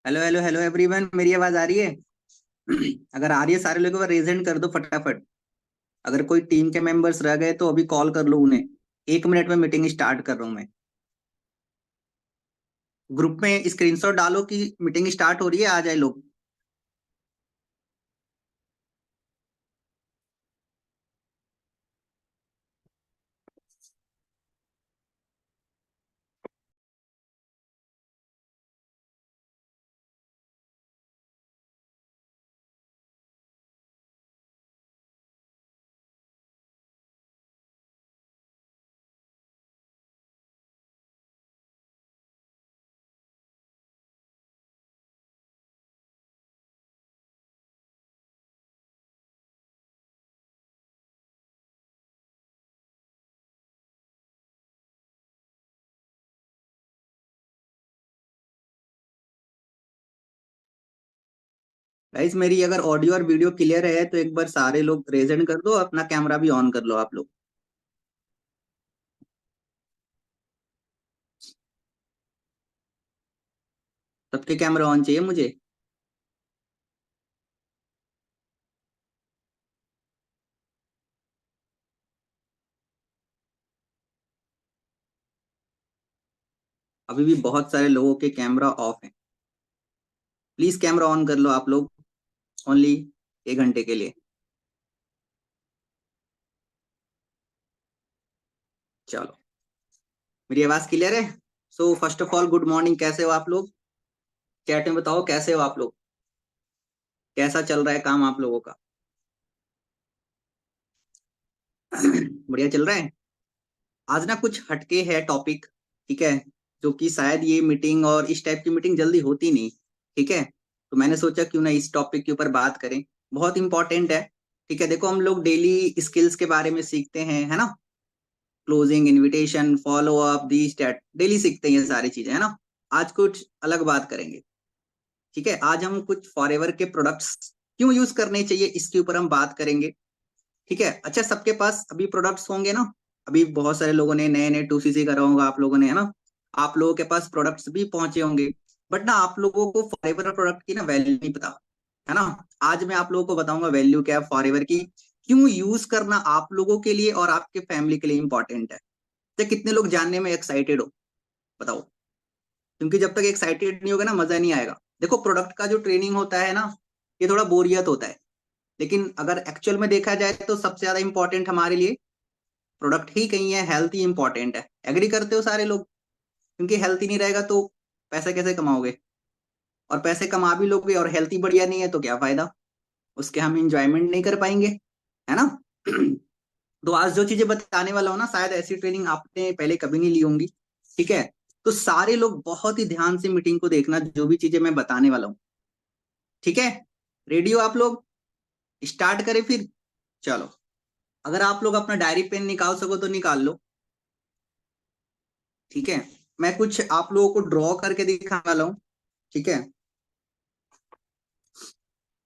Hello hello hello everyone, मेरी आवाज आ रही है? अगर आ रही है सारे लोगों को रेज हैंड कर दो फटाफट। अगर कोई टीम के मेंबर्स रह गए तो अभी कॉल कर लो उन्हें। 1 मिनट में मीटिंग स्टार्ट कर रहा हूँ मैं। ग्रुप में स्क्रीनशॉट डालो कि मीटिंग स्टार्ट हो रही है, आ जाए लोग। गाइस, मेरी अगर ऑडियो और वीडियो क्लियर है तो एक बार सारे लोग रेज हैंड कर दो, अपना कैमरा भी ऑन कर लो आप लोग। सबके कैमरा ऑन चाहिए मुझे। अभी भी बहुत सारे लोगों के कैमरा ऑफ है। प्लीज कैमरा ऑन कर लो आप लोग। ओनली 1 घंटे के लिए। चलो, मेरी आवाज क्लियर है? So first of all good morning, कैसे हो आप लोग? चैट में बताओ कैसे हो आप लोग। कैसा चल रहा है काम आप लोगों का? बढ़िया चल रहा है। आज ना कुछ हटके है टॉपिक। ठीक है। जो कि शायद ये मीटिंग और इस टाइप की मीटिंग जल्दी होती नहीं। ठीक है। तो मैंने सोचा क्यों ना इस टॉपिक के ऊपर बात करें। बहुत इंपॉर्टेंट है। ठीक है, देखो हम लोग डेली स्किल्स के बारे में सीखते हैं, है ना? क्लोजिंग, इनविटेशन, फॉलो अप, दी स्टैट, डेली सीखते हैं ये सारी चीजें, है ना? आज कुछ अलग बात करेंगे। ठीक है, आज हम कुछ फॉरएवर के प्रोडक्ट्स क्यों यूज करने चाहिए इसके ऊपर हम बात करेंगे। ठीक है। अच्छा, सबके पास अभी प्रोडक्ट्स होंगे ना? अभी बहुत सारे लोगों ने नए नए 2CC करा होगा आप लोगों ने, है ना? आप लोगों के पास प्रोडक्ट्स भी पहुंचे होंगे। बट ना आप लोगों को फॉरएवर प्रोडक्ट की ना वैल्यू नहीं पता, है ना? आज मैं आप लोगों को बताऊंगा वैल्यू क्या है फॉरएवर की। क्यों यूज करना आप लोगों के लिए और आपके फैमिली के लिए इंपॉर्टेंट है। तो कितने लोग जानने में एक्साइटेड हो? बताओ। क्योंकि जब तक एक्साइटेड नहीं होगा ना, मजा नहीं आएगा। देखो, प्रोडक्ट का जो ट्रेनिंग होता है ना, ये थोड़ा बोरियत होता है। लेकिन अगर एक्चुअल में देखा जाए तो सबसे ज्यादा इंपॉर्टेंट हमारे लिए प्रोडक्ट ही कहीं है, हेल्थ ही इंपॉर्टेंट है। एग्री करते हो सारे लोग? क्योंकि हेल्थ ही नहीं रहेगा तो पैसे कैसे कमाओगे? और पैसे कमा भी लोगे और हेल्थ ही बढ़िया नहीं है तो क्या फायदा? उसके हम इंजॉयमेंट नहीं कर पाएंगे, है ना? तो आज जो चीजें बताने वाला हूँ ना, शायद ऐसी ट्रेनिंग आपने पहले कभी नहीं ली होंगी। ठीक है। तो सारे लोग बहुत ही ध्यान से मीटिंग को देखना, जो भी चीजें मैं बताने वाला हूँ। ठीक है। रेडी हो आप लोग? स्टार्ट करें फिर? चलो, अगर आप लोग अपना डायरी पेन निकाल सको तो निकाल लो। ठीक है। मैं कुछ आप लोगों को ड्रॉ करके दिखाने वाला हूँ। ठीक है।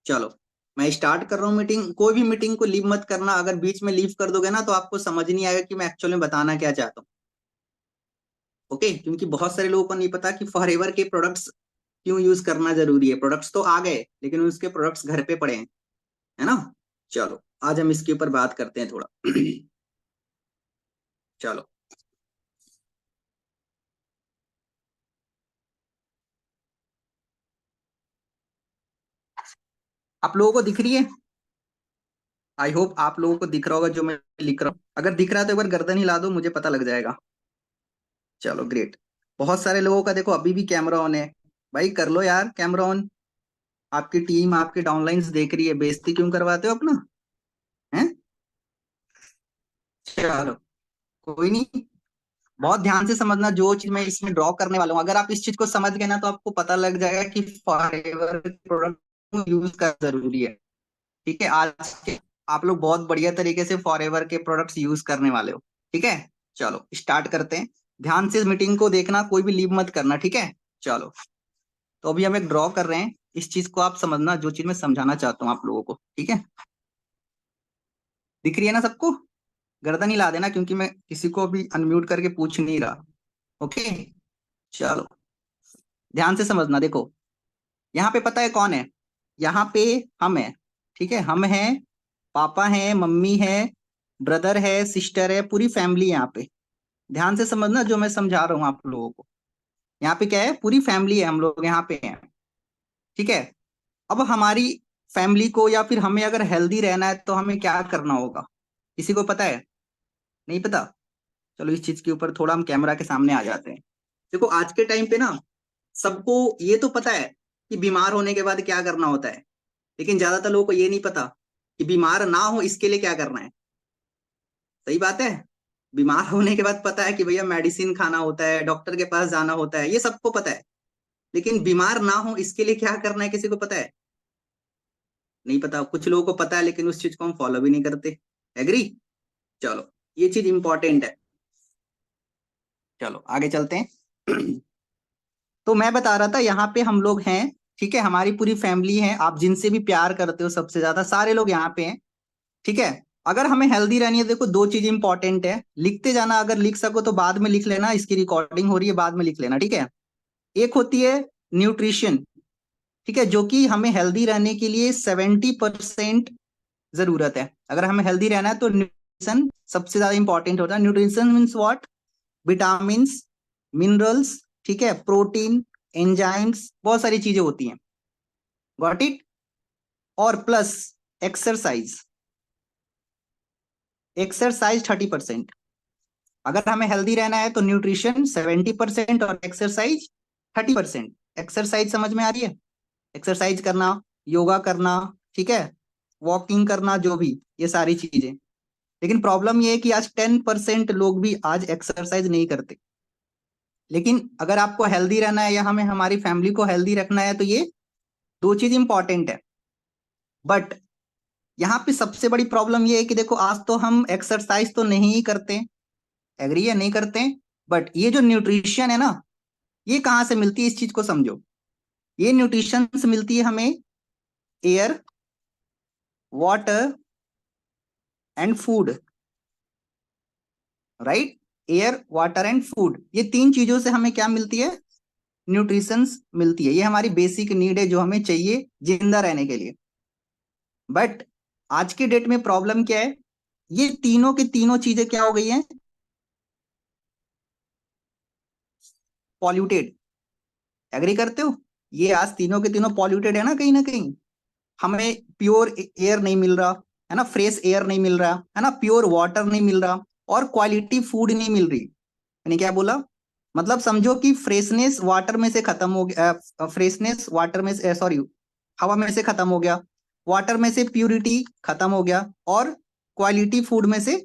चलो, मैं स्टार्ट कर रहा हूँ मीटिंग। कोई भी मीटिंग को लीव मत करना। अगर बीच में लीव कर दोगे ना तो आपको समझ नहीं आएगा कि मैं एक्चुअली में बताना क्या चाहता हूँ। ओके, क्योंकि बहुत सारे लोगों को नहीं पता कि फॉरएवर के प्रोडक्ट्स क्यों यूज करना जरूरी है। प्रोडक्ट्स तो आ गए लेकिन उसके प्रोडक्ट्स घर पे पड़े हैं, है ना? चलो, आज हम इसके ऊपर बात करते हैं थोड़ा। चलो, आप लोगों को दिख रही है? आई होप आप लोगों को दिख रहा होगा जो मैं लिख रहा हूँ। अगर दिख रहा है तो एक बार गर्दन हिला दो, मुझे पता लग जाएगा। चलो, ग्रेट। बहुत सारे लोगों का देखो अभी भी कैमरा ऑन है। भाई कर लो यार कैमरा ऑन। आपकी टीम आपके डाउनलाइंस देख रही है, बेइज्जती क्यों करवाते हो अपना? हैं? चलो, कोई नहीं। बहुत ध्यान से समझना जो चीज मैं इसमें ड्रॉ करने वाला हूँ। अगर आप इस चीज को समझ गए ना तो आपको पता लग जाएगा कि फॉरएवर प्रोडक्ट यूज कर जरूरी है। ठीक है। आज के आप लोग बहुत बढ़िया तरीके से फॉरएवर के प्रोडक्ट्स यूज करने वाले हो। ठीक है। चलो, स्टार्ट करते हैं। ध्यान से मीटिंग को देखना, कोई भी लीव मत करना, ठीक है? चलो, तो अभी हम एक ड्रॉ कर रहे हैं। इस चीज को आप समझना, जो चीज मैं समझाना चाहता हूँ आप लोगों को। ठीक है। दिख रही है ना सबको? गर्दन हिला देना, क्योंकि मैं किसी को भी अनम्यूट करके पूछ नहीं रहा। ओके। चलो, ध्यान से समझना। देखो, यहाँ पे पता है कौन है? यहाँ पे हम है, ठीक है, हम हैं, पापा है, मम्मी है, ब्रदर है, सिस्टर है, पूरी फैमिली है यहाँ पे। ध्यान से समझना जो मैं समझा रहा हूँ आप लोगों को। यहाँ पे क्या है, पूरी फैमिली है, हम लोग यहाँ पे हैं, ठीक है। अब हमारी फैमिली को या फिर हमें अगर हेल्दी रहना है तो हमें क्या करना होगा? किसी को पता है? नहीं पता? चलो इस चीज के ऊपर थोड़ा हम कैमरा के सामने आ जाते हैं। देखो आज के टाइम पे ना सबको ये तो पता है कि बीमार होने के बाद क्या करना होता है, लेकिन ज्यादातर लोगों को ये नहीं पता कि बीमार ना हो इसके लिए क्या करना है। सही बात है। बीमार होने के बाद पता है कि भैया मेडिसिन खाना होता है, डॉक्टर के पास जाना होता है, ये सबको पता है। लेकिन बीमार ना हो इसके लिए क्या करना है किसी को पता है? नहीं पता। कुछ लोगों को पता है लेकिन उस चीज को हम फॉलो भी नहीं करते। एग्री? चलो ये चीज इंपॉर्टेंट है। चलो आगे चलते हैं। तो मैं बता रहा था यहाँ पे हम लोग हैं, ठीक है, हमारी पूरी फैमिली है, आप जिनसे भी प्यार करते हो सबसे ज्यादा सारे लोग यहाँ पे हैं, ठीक है। अगर हमें हेल्दी रहनी है, देखो दो चीज इंपॉर्टेंट है, लिखते जाना, अगर लिख सको तो बाद में लिख लेना, इसकी रिकॉर्डिंग हो रही है बाद में लिख लेना, ठीक है। एक होती है न्यूट्रिशन, ठीक है, जो कि हमें हेल्दी रहने के लिए 70% जरूरत है। अगर हमें हेल्दी रहना है तो न्यूट्रिशन सबसे ज्यादा इंपॉर्टेंट होता है। Nutrition means what? Vitamin, minerals, ठीक है, प्रोटीन, एंजाइम्स, बहुत सारी चीजें होती हैं। Got it? और प्लस एक्सरसाइज, एक्सरसाइज 30%। अगर हमें हेल्दी रहना है तो न्यूट्रिशन 70% और एक्सरसाइज 30%। एक्सरसाइज समझ में आ रही है? एक्सरसाइज करना, योगा करना, ठीक है, वॉकिंग करना, जो भी, ये सारी चीजें। लेकिन प्रॉब्लम ये है कि आज 10% लोग भी आज एक्सरसाइज नहीं करते। लेकिन अगर आपको हेल्दी रहना है या हमें हमारी फैमिली को हेल्दी रखना है तो ये दो चीज इंपॉर्टेंट है। बट यहाँ पे सबसे बड़ी प्रॉब्लम ये है कि देखो आज तो हम एक्सरसाइज तो नहीं ही करते, एग्री है, नहीं करते। बट ये जो न्यूट्रिशन है ना, ये कहाँ से मिलती है इस चीज को समझो। ये न्यूट्रिशन से मिलती है हमें air, water and food, right. Air, water and food, ये तीन चीजों से हमें क्या मिलती है? न्यूट्रिशंस मिलती है। ये हमारी बेसिक नीड है जो हमें चाहिए जिंदा रहने के लिए। बट आज के डेट में प्रॉब्लम क्या है? ये तीनों की तीनों चीजें क्या हो गई हैं? पॉल्यूटेड। एग्री करते हो? ये आज तीनों के तीनों पॉल्यूटेड है ना कहीं। हमें प्योर एयर नहीं मिल रहा, है ना, फ्रेश एयर नहीं मिल रहा, है ना, प्योर वाटर नहीं मिल रहा, और क्वालिटी फूड नहीं मिल रही। मैंने क्या बोला? मतलब समझो कि फ्रेशनेस वाटर में से खत्म हो गया, फ्रेशनेस वाटर में से, सॉरी, हवा में से खत्म हो गया, वाटर में से प्यूरिटी खत्म हो गया, और क्वालिटी फूड में से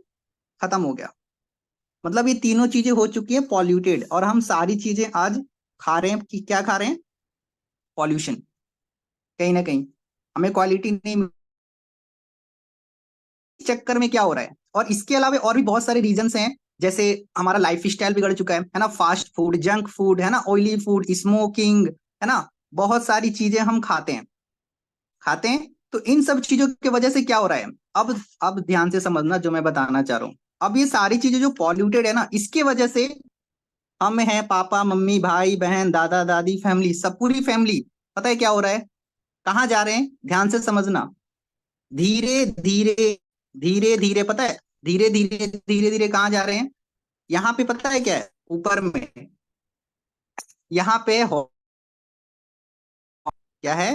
खत्म हो गया। मतलब ये तीनों चीजें हो चुकी है पॉल्यूटेड, और हम सारी चीजें आज खा रहे हैं कि क्या खा रहे हैं? पॉल्यूशन। कहीं ना कहीं हमें क्वालिटी नहीं मिल, इस चक्कर में क्या हो रहा है। और इसके अलावा और भी बहुत सारे रीजंस हैं, जैसे हमारा लाइफ स्टाइल बिगड़ चुका है ना, फास्ट फूड, जंक फूड, है ना, ऑयली फूड, स्मोकिंग, है ना, बहुत सारी चीजें हम खाते हैं। तो इन सब चीजों की वजह से क्या हो रहा है? अब ध्यान से समझना जो मैं बताना चाह रहा हूँ। अब ये सारी चीजें जो पॉल्यूटेड है ना, इसके वजह से हम हैं, पापा मम्मी भाई बहन दादा दादी, फैमिली, सब पूरी फैमिली, पता है क्या हो रहा है? कहाँ जा रहे हैं? ध्यान से समझना। धीरे धीरे, धीरे धीरे, पता है, धीरे धीरे धीरे धीरे कहाँ जा रहे हैं? यहाँ पे पता है क्या है ऊपर में? यहाँ पे क्या है?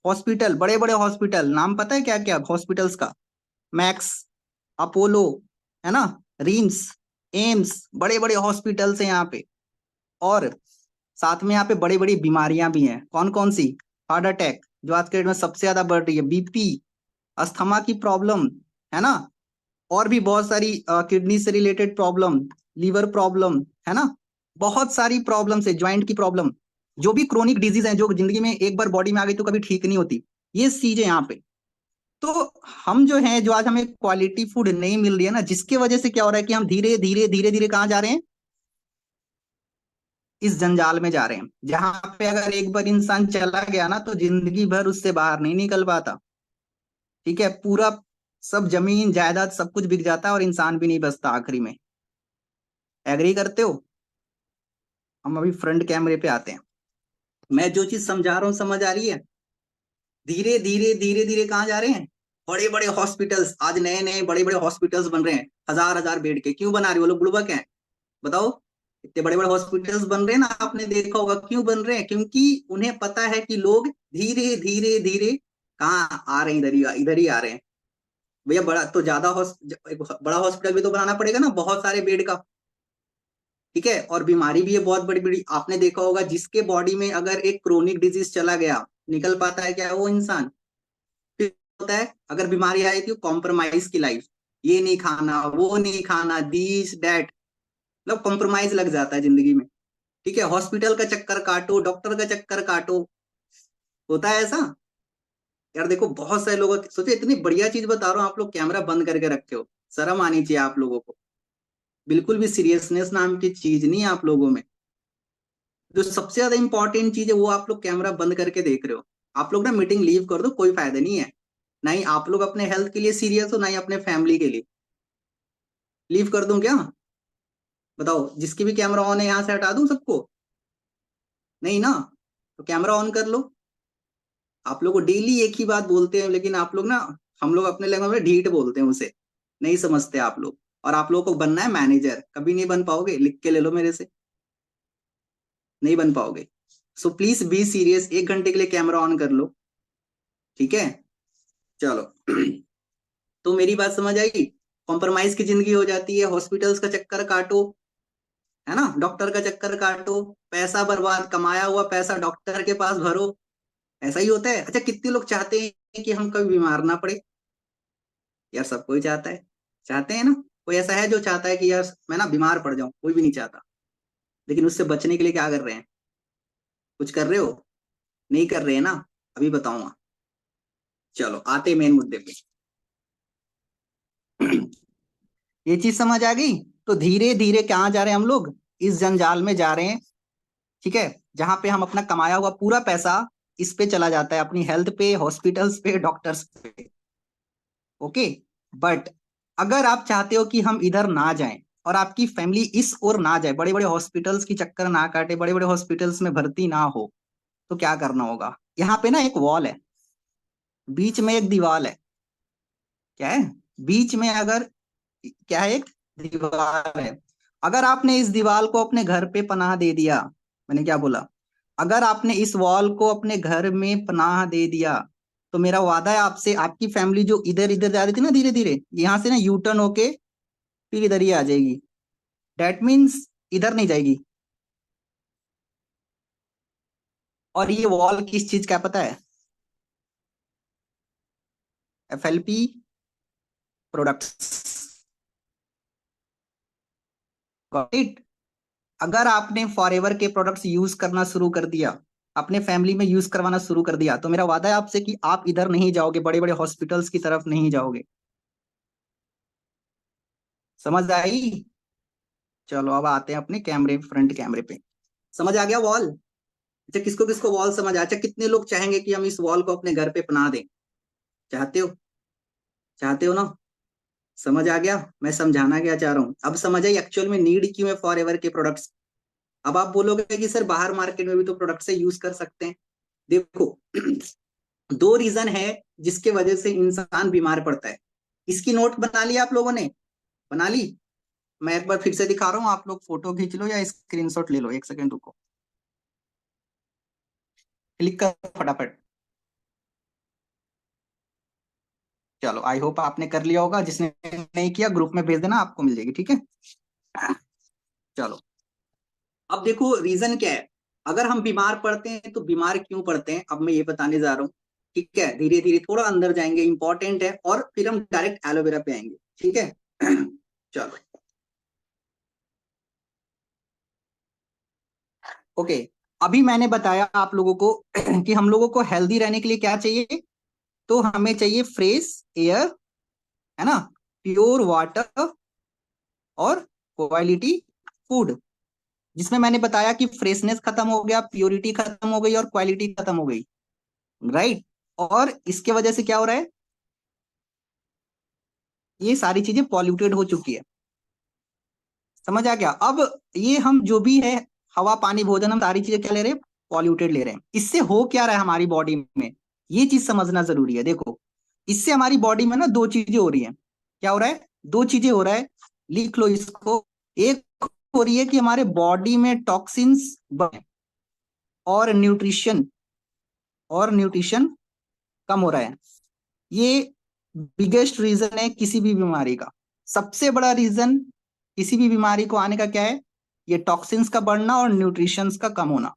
हॉस्पिटल, बड़े बड़े हॉस्पिटल, नाम पता है क्या क्या हॉस्पिटल्स का? मैक्स, अपोलो, है ना, रिम्स, एम्स, बड़े बड़े हॉस्पिटल्स हैं यहाँ पे। और साथ में यहाँ पे बड़ी बड़ी बीमारियां भी हैं। कौन कौन सी? हार्ट अटैक, जो आज के डेट में सबसे ज्यादा बढ़ रही है, बीपी, अस्थमा की प्रॉब्लम, है ना, और भी बहुत सारी किडनी से रिलेटेड प्रॉब्लम, लीवर प्रॉब्लम, है ना, बहुत सारी प्रॉब्लम है, ज्वाइंट की प्रॉब्लम, जो भी क्रोनिक डिजीज है जो जिंदगी में एक बार बॉडी में आ गई तो कभी ठीक नहीं होती, ये चीजें यहाँ पे। तो हम जो है, जो आज हमें क्वालिटी फूड नहीं मिल रही है ना, जिसकी वजह से क्या हो रहा है कि हम धीरे धीरे धीरे धीरे कहाँ जा रहे हैं? इस जंजाल में जा रहे हैं, जहां पे अगर एक बार इंसान चला गया ना तो जिंदगी भर उससे बाहर नहीं निकल पाता। ठीक है, पूरा सब जमीन जायदाद सब कुछ बिक जाता है और इंसान भी नहीं बचता आखिरी में। एग्री करते हो? हम अभी फ्रंट कैमरे पे आते हैं। मैं जो चीज समझा रहा हूँ समझ आ रही है? धीरे धीरे धीरे धीरे कहाँ जा रहे हैं? बड़े बड़े हॉस्पिटल्स, आज नए नए बड़े बड़े हॉस्पिटल्स बन रहे हैं, हजार हजार बेड के। क्यों बना रहे हो? वो लोग बुड़बक हैं? बताओ। इतने बड़े बड़े हॉस्पिटल्स बन रहे हैं ना, आपने देखा होगा। क्यों बन रहे हैं? क्योंकि उन्हें पता है कि लोग धीरे धीरे धीरे कहाँ आ रहे हैं, इधर ही आ रहे हैं। भैया बड़ा तो ज्यादा एक बड़ा हॉस्पिटल भी तो बनाना पड़ेगा ना, बहुत सारे बेड का। ठीक है, और बीमारी भी है बहुत बड़ी बड़ी। आपने देखा होगा, जिसके बॉडी में अगर एक क्रोनिक डिजीज चला गया, निकल पाता है क्या वो इंसान? फिर होता है, अगर बीमारी आई थी, कॉम्प्रोमाइज की लाइफ। ये नहीं खाना, वो नहीं खाना, दिस डैट, मतलब कॉम्प्रोमाइज लग जाता है जिंदगी में। ठीक है, हॉस्पिटल का चक्कर काटो, डॉक्टर का चक्कर काटो। होता है ऐसा। यार देखो, बहुत सारे लोग सोचो, इतनी बढ़िया चीज बता रहा हूँ, आप लोग कैमरा बंद करके रखे हो। शर्म आनी चाहिए आप लोगों को। बिल्कुल भी सीरियसनेस नाम की चीज नहीं है आप लोगों में। जो सबसे ज्यादा इंपॉर्टेंट चीज है वो आप लोग कैमरा बंद करके देख रहे हो। आप लोग ना मीटिंग लीव कर दो, कोई फायदा नहीं है। ना ही आप लोग अपने हेल्थ के लिए सीरियस हो, ना ही अपने फैमिली के लिए। लीव कर दूं क्या? बताओ, जिसकी भी कैमरा ऑन है यहां से हटा दूं सबको? नहीं ना। तो कैमरा ऑन कर लो। आप लोग को डेली एक ही बात बोलते हैं, लेकिन आप लोग ना, हम लोग अपने लैंग्वेज में ढीठ बोलते हैं उसे। नहीं समझते आप लोग। और आप लोगों को बनना है मैनेजर, कभी नहीं बन पाओगे, लिख के ले लो मेरे से। नहीं बन पाओगे। सो प्लीज बी सीरियस, 1 घंटे के लिए कैमरा ऑन कर लो। ठीक है, चलो। तो मेरी बात समझ आई? कॉम्प्रोमाइज की जिंदगी हो जाती है, हॉस्पिटल्स का चक्कर काटो, है ना, डॉक्टर का चक्कर काटो, पैसा बर्बाद, कमाया हुआ पैसा डॉक्टर के पास भरो। ऐसा ही होता है। अच्छा, कितने लोग चाहते हैं कि हम कभी बीमार ना पड़े? यार सब कोई चाहता है। चाहते हैं ना? कोई ऐसा है जो चाहता है कि यार मैं ना बीमार पड़ जाऊं? कोई भी नहीं चाहता। लेकिन उससे बचने के लिए क्या कर रहे हैं? कुछ कर रहे हो? नहीं कर रहे हैं ना? अभी बताऊंगा। चलो आते मेन मुद्दे पे। ये चीज समझ आ गई? तो धीरे धीरे कहाँ जा रहे हैं हम लोग? इस जंजाल में जा रहे हैं। ठीक है, जहां पे हम अपना कमाया हुआ पूरा पैसा इस पे चला जाता है, अपनी हेल्थ पे, हॉस्पिटल्स पे, डॉक्टर्स पे। ओके। बट अगर आप चाहते हो कि हम इधर ना जाएं और आपकी फैमिली इस ओर ना जाए, बड़े बड़े हॉस्पिटल्स की चक्कर ना काटे, बड़े बड़े हॉस्पिटल्स में भर्ती ना हो, तो क्या करना होगा? यहाँ पे ना एक वॉल है, बीच में एक दीवार है। क्या है? बीच में अगर, क्या है, एक दीवार है। अगर आपने इस दीवार को अपने घर पे पनाह दे दिया, मैंने क्या बोला? अगर आपने इस वॉल को अपने घर में पनाह दे दिया, तो मेरा वादा है आपसे, आपकी फैमिली जो इधर इधर जा रही थी ना, धीरे धीरे यहां से ना यू टर्न होके फिर इधर ही आ जाएगी। डेट मीन्स इधर नहीं जाएगी। और ये वॉल किस चीज का है पता है? FLP products. Got it? अगर आपने फॉरएवर के प्रोडक्ट्स यूज करना शुरू कर दिया, अपने फैमिली में यूज करवाना शुरू कर दिया, तो मेरा वादा है आपसे कि आप इधर नहीं जाओगे, बड़े बड़े हॉस्पिटल्स की तरफ नहीं जाओगे। समझ आई? चलो अब आते हैं अपने कैमरे, फ्रंट कैमरे पे। समझ आ गया वॉल? अच्छा, किसको किसको वॉल समझ आया? अच्छा, कितने लोग चाहेंगे कि हम इस वॉल को अपने घर पे बना दें? चाहते हो? चाहते हो ना? समझ आ गया मैं समझाना क्या चाह रहा हूँ? अब समझ आई एक्चुअल में नीड क्यों है फॉरएवर के प्रोडक्ट्स। अब आप बोलोगे कि सर बाहर मार्केट में भी तो प्रोडक्ट से यूज कर सकते हैं। देखो, दो रीजन है जिसके वजह से इंसान बीमार पड़ता है। इसकी नोट बना ली आप लोगों ने? बना ली? मैं एक बार फिर से दिखा रहा हूँ, आप लोग फोटो खींच लो या स्क्रीनशॉट ले लो, 1 सेकंड रुको। क्लिक कर फटाफट। चलो, आई होप आपने कर लिया होगा। जिसने नहीं किया ग्रुप में भेज देना, आपको मिल जाएगी। ठीक है, चलो। अब देखो रीजन क्या है। अगर हम बीमार पड़ते हैं तो बीमार क्यों पड़ते हैं, अब मैं ये बताने जा रहा हूँ। ठीक है, धीरे धीरे थोड़ा अंदर जाएंगे, इंपॉर्टेंट है, और फिर हम डायरेक्ट एलोवेरा पे आएंगे। ठीक है, चलो। ओके, अभी मैंने बताया आप लोगों को कि हम लोगों को हेल्दी रहने के लिए क्या चाहिए। तो हमें चाहिए फ्रेश एयर, है ना, प्योर वाटर, और क्वालिटी फूड। जिसमें मैंने बताया कि फ्रेशनेस खत्म हो गया, प्योरिटी खत्म हो गई, और क्वालिटी खत्म हो गई। राइट? और इसके वजह से क्या हो रहा है? ये सारी चीजें पॉल्यूटेड हो चुकी है। समझ आ गया? अब ये हम जो भी है, हवा पानी भोजन, हम सारी चीजें क्या ले रहे हैं? पॉल्यूटेड ले रहे हैं। इससे हो क्या रहा है हमारी बॉडी में, ये चीज समझना जरूरी है। देखो, इससे हमारी बॉडी में ना दो चीजें हो रही है। क्या हो रहा है? दो चीजें हो रहा है, लिख लो इसको। एक हो रही है कि हमारे बॉडी में टॉक्सिन्स और न्यूट्रिशन कम हो रहा है। ये बिगेस्ट रीजन है किसी भी बीमारी का। सबसे बड़ा रीजन किसी भी बीमारी को आने का क्या है? ये टॉक्सिन्स का बढ़ना और न्यूट्रिशंस का कम होना।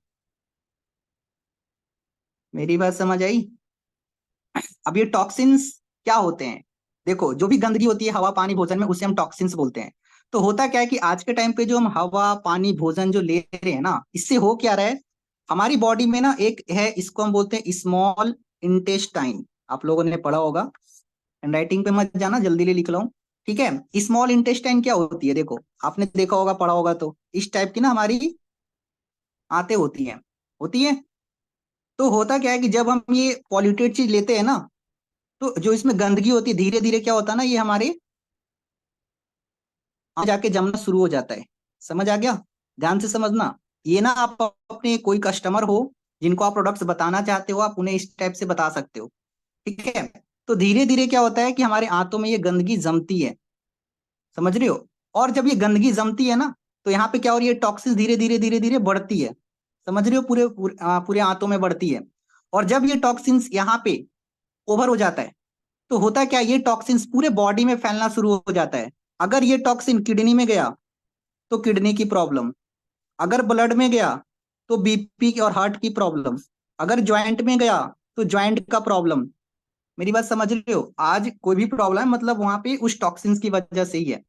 मेरी बात समझ आई? अब ये टॉक्सिन्स क्या होते हैं? देखो, जो भी गंदगी होती है हवा पानी भोजन में, उसे हम टॉक्सिन्स बोलते हैं। तो होता क्या है कि आज के टाइम पे जो हम हवा पानी भोजन जो ले रहे हैं ना, इससे हो क्या रहा है, हमारी बॉडी में ना एक है, इसको हम बोलते हैं स्मॉल इंटेस्टाइन। आप लोगों ने पढ़ा होगा, हैंडराइटिंग पे मत जाना, जल्दी ले लिख लो। ठीक है, स्मॉल इंटेस्टाइन क्या होती है? देखो, आपने देखा होगा, पढ़ा होगा, तो इस टाइप की ना हमारी आंतें होती है। तो होता क्या है कि जब हम ये पॉल्यूटेड चीज लेते हैं ना, तो जो इसमें गंदगी होती है, धीरे धीरे क्या होता है ना, ये हमारे जाके जमना शुरू हो जाता है। समझ आ गया? ध्यान से समझना। ये ना आप अपने कोई कस्टमर हो जिनको आप प्रोडक्ट्स बताना चाहते हो, आप उन्हें इस टाइप से बता सकते हो। ठीक है, तो धीरे धीरे क्या होता है कि हमारे आंतों में ये गंदगी जमती है। समझ रहे हो? और जब ये गंदगी जमती है ना, तो यहाँ पे क्या हो रही है, टॉक्सिन धीरे धीरे बढ़ती है। समझ रहे हो? पूरे आंतों में बढ़ती है। और जब ये टॉक्सिन्स यहाँ पे ओवर हो जाता है, तो होता क्या है, ये टॉक्सिन्स पूरे बॉडी में फैलना शुरू हो जाता है। अगर ये टॉक्सिन किडनी में गया तो किडनी की प्रॉब्लम, अगर ब्लड में गया तो बीपी और हार्ट की प्रॉब्लम, अगर ज्वाइंट में गया तो ज्वाइंट का प्रॉब्लम। मेरी बात समझ रहे हो? आज कोई भी प्रॉब्लम है, मतलब वहां पे उस टॉक्सिन्स की वजह से ही है।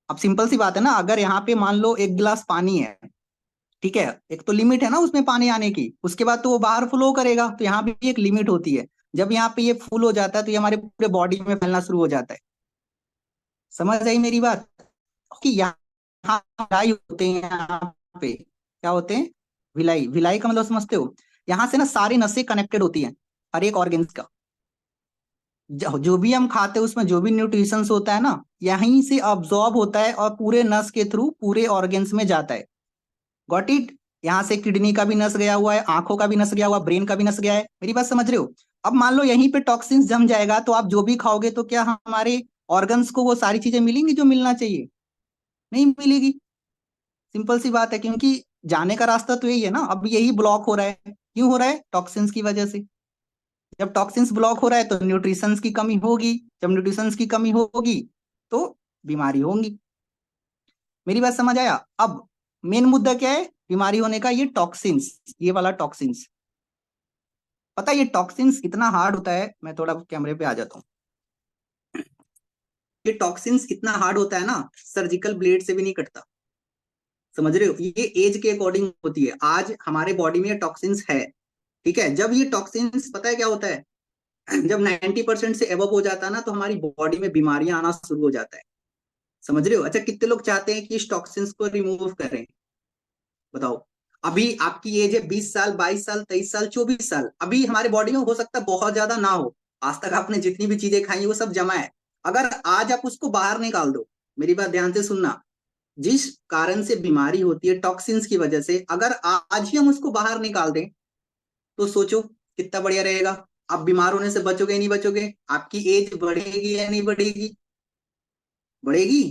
अब सिंपल सी बात है ना, अगर यहाँ पे मान लो एक गिलास पानी है, ठीक है, एक तो लिमिट है ना उसमें पानी आने की, उसके बाद तो वो बाहर फ्लो करेगा, तो यहाँ पे भी एक लिमिट होती है। जब यहाँ पे ये फुल हो जाता है तो ये हमारे पूरे बॉडी में फैलना शुरू हो जाता है। समझ आई मेरी बात? कि यहाँ विलाई होते हैं, यहाँ पे क्या होते हैं, विलाई। विलाई का मतलब समझते हो? यहाँ से ना सारी नसें कनेक्टेड होती हैं हर एक ऑर्गेन्स का। जो भी हम खाते हैं उसमें जो भी न्यूट्रिशंस होता है ना, यहीं से अब्सॉर्ब होता है और पूरे नस के थ्रू पूरे ऑर्गेन्स में जाता है। Got it? यहाँ से किडनी का भी नस गया हुआ है, आंखों का भी नस गया हुआ, ब्रेन का भी नस गया है। मेरी बात समझ रहे हो? अब मान लो यहीं पे टॉक्सिन्स जम जाएगा, तो आप जो भी खाओगे तो क्या हमारे ऑर्गन्स को वो सारी चीजें मिलेंगी जो मिलना चाहिए? नहीं मिलेगी। सिंपल सी बात है, क्योंकि जाने का रास्ता तो यही है ना। अब यही ब्लॉक हो रहा है, क्यों हो रहा है? टॉक्सिन्स की वजह से। जब टॉक्सिन्स ब्लॉक हो रहा है तो न्यूट्रिशंस की कमी होगी, जब न्यूट्रिशंस की कमी होगी तो बीमारी होगी। मेरी बात समझ आया? अब मेन मुद्दा क्या है बीमारी होने का? ये टॉक्सिन्स, ये वाला टॉक्सिन्स। पता है ये टॉक्सिन्स इतना हार्ड होता है, मैं थोड़ा कैमरे पे आ जाता हूँ। ये टॉक्सिन्स इतना हार्ड होता है ना, सर्जिकल ब्लेड से भी नहीं कटता। समझ रहे हो? ये एज के अकॉर्डिंग होती है। आज हमारे बॉडी में ये टॉक्सिन्स है, ठीक है। जब ये टॉक्सिन्स, पता है क्या होता है, जब 90% से एबव हो जाता है ना, तो हमारी बॉडी में बीमारियां आना शुरू हो जाता है। समझ रहे हो? अच्छा, कितने लोग चाहते हैं कि इस टॉक्सिन्स को रिमूव करें? बताओ। अभी आपकी एज है 20 साल, 22 साल, 23 साल, 24 साल। अभी हमारे बॉडी में हो सकता है बहुत ज्यादा ना हो, आज तक आपने जितनी भी चीजें खाई वो सब जमा है। अगर आज आप उसको बाहर निकाल दो, मेरी बात ध्यान से सुनना, जिस कारण से बीमारी होती है टॉक्सिन्स की वजह से, अगर आज ही हम उसको बाहर निकाल दें, तो सोचो कितना बढ़िया रहेगा। आप बीमार होने से बचोगे नहीं बचोगे? आपकी एज बढ़ेगी या नहीं बढ़ेगी? बढ़ेगी।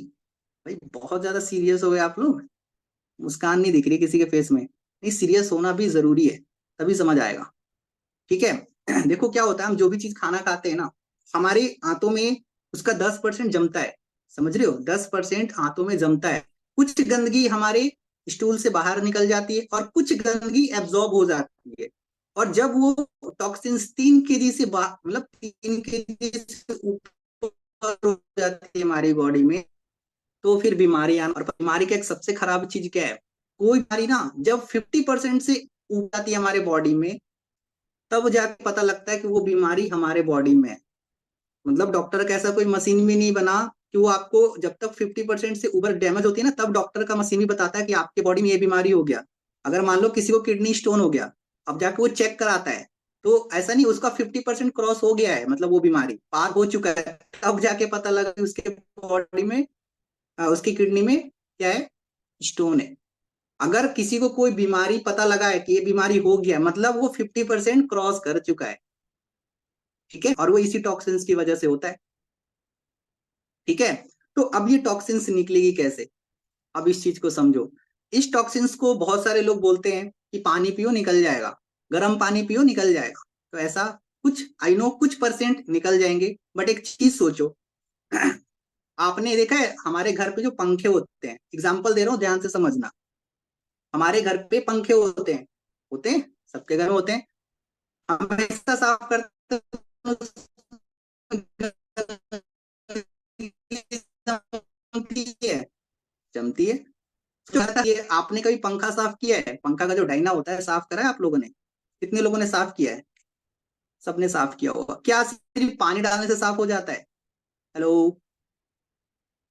भाई बहुत ज्यादा सीरियस हो गए आप लोग, मुस्कान नहीं दिख रही किसी के फेस में। नहीं, सीरियस होना भी जरूरी है, तभी समझ आएगा। ठीक है। देखो क्या होता है, हम जो भी चीज खाना खाते हैं ना, हमारे आंतों में उसका 10% जमता है। समझ रहे हो? 10% आंतों में जमता है। कुछ गंदगी हमारे स्टूल से बाहर निकल जाती है और कुछ गंदगी एब्जॉर्ब हो जाती है। और जब वो टॉक्सिन्स 3 kg से मतलब 3 kg से ऊपर हो जाती है हमारी बॉडी में, तो फिर बीमारी आना। और बीमारी का एक सबसे खराब चीज क्या है, कोई बीमारी ना जब 50% से ऊपर आती है हमारे बॉडी में, तब जाके पता लगता है कि वो बीमारी हमारे बॉडी में है। मतलब डॉक्टर का ऐसा कोई मशीन भी नहीं बना कि वो आपको, जब तक 50% से ऊपर डैमेज होती है ना, तब डॉक्टर का मशीन भी बताता है कि आपके बॉडी में ये बीमारी हो गया। अगर मान लो किसी को किडनी स्टोन हो गया, अब जाके वो चेक कराता है, तो ऐसा नहीं उसका 50% क्रॉस हो गया है, मतलब वो बीमारी पार हो चुका है, तब जाके पता लगा कि उसके बॉडी में, उसकी किडनी में क्या है, स्टोन है। अगर किसी को कोई बीमारी पता लगा है कि ये बीमारी हो गया, मतलब वो 50% क्रॉस कर चुका है, ठीक है, और वो इसी टॉक्सिन्स की वजह से होता है, ठीक है। तो अब ये टॉक्सिन्स निकलेगी कैसे, अब इस चीज को समझो। इस टॉक्सिन्स को बहुत सारे लोग बोलते हैं कि पानी पियो निकल जाएगा, गर्म पानी पियो निकल जाएगा। तो ऐसा कुछ, आई नो कुछ परसेंट निकल जाएंगे, बट एक चीज सोचो, आपने देखा है हमारे घर पे जो पंखे होते हैं, एग्जाम्पल दे रहा हूँ ध्यान से समझना, हमारे घर पे पंखे होते हैं, सबके घर में होते हैं, हमेशा साफ करते हैं, जमती है, जमती है। तो ये आपने कभी पंखा साफ किया है, पंखा का जो डाइना होता है साफ करा है आप लोगों ने, कितने लोगों ने साफ किया है, सबने साफ किया होगा। क्या सिर्फ पानी डालने से साफ हो जाता है? हेलो,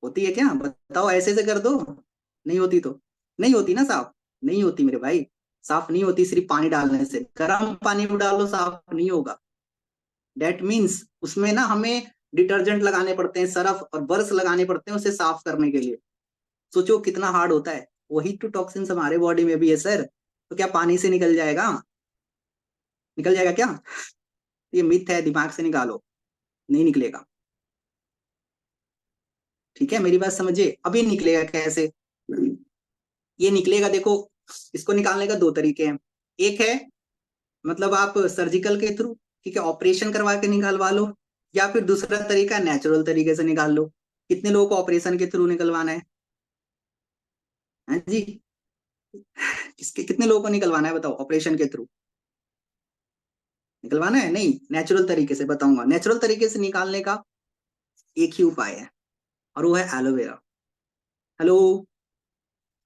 होती है क्या, बताओ, ऐसे ऐसे कर दो, नहीं होती तो नहीं होती ना साफ, नहीं होती मेरे भाई, साफ नहीं होती सिर्फ पानी डालने से, गर्म पानी में डालो साफ नहीं होगा। डेट मीन्स उसमें ना हमें डिटर्जेंट लगाने पड़ते हैं, सर्फ और ब्रश लगाने पड़ते हैं उसे साफ करने के लिए। सोचो कितना हार्ड होता है। वही तो टॉक्सिन्स हमारे बॉडी में भी है सर, तो क्या पानी से निकल जाएगा, निकल जाएगा क्या? ये मिथ है, दिमाग से निकालो, नहीं निकलेगा, ठीक है, मेरी बात समझिए। अभी निकलेगा कैसे, ये निकलेगा देखो, इसको निकालने का दो तरीके हैं। एक है मतलब आप सर्जिकल के थ्रू, ठीक है, ऑपरेशन करवा के निकलवा लो, या फिर दूसरा तरीका नेचुरल तरीके से निकाल लो। कितने लोगों को ऑपरेशन के थ्रू निकलवाना है? हाँ जी, किसके कितने लोगों को निकलवाना है बताओ, ऑपरेशन के थ्रू निकलवाना है? नहीं, नेचुरल तरीके से बताऊंगा। नेचुरल तरीके से निकालने का एक ही उपाय है, और वो है एलोवेरा। हेलो,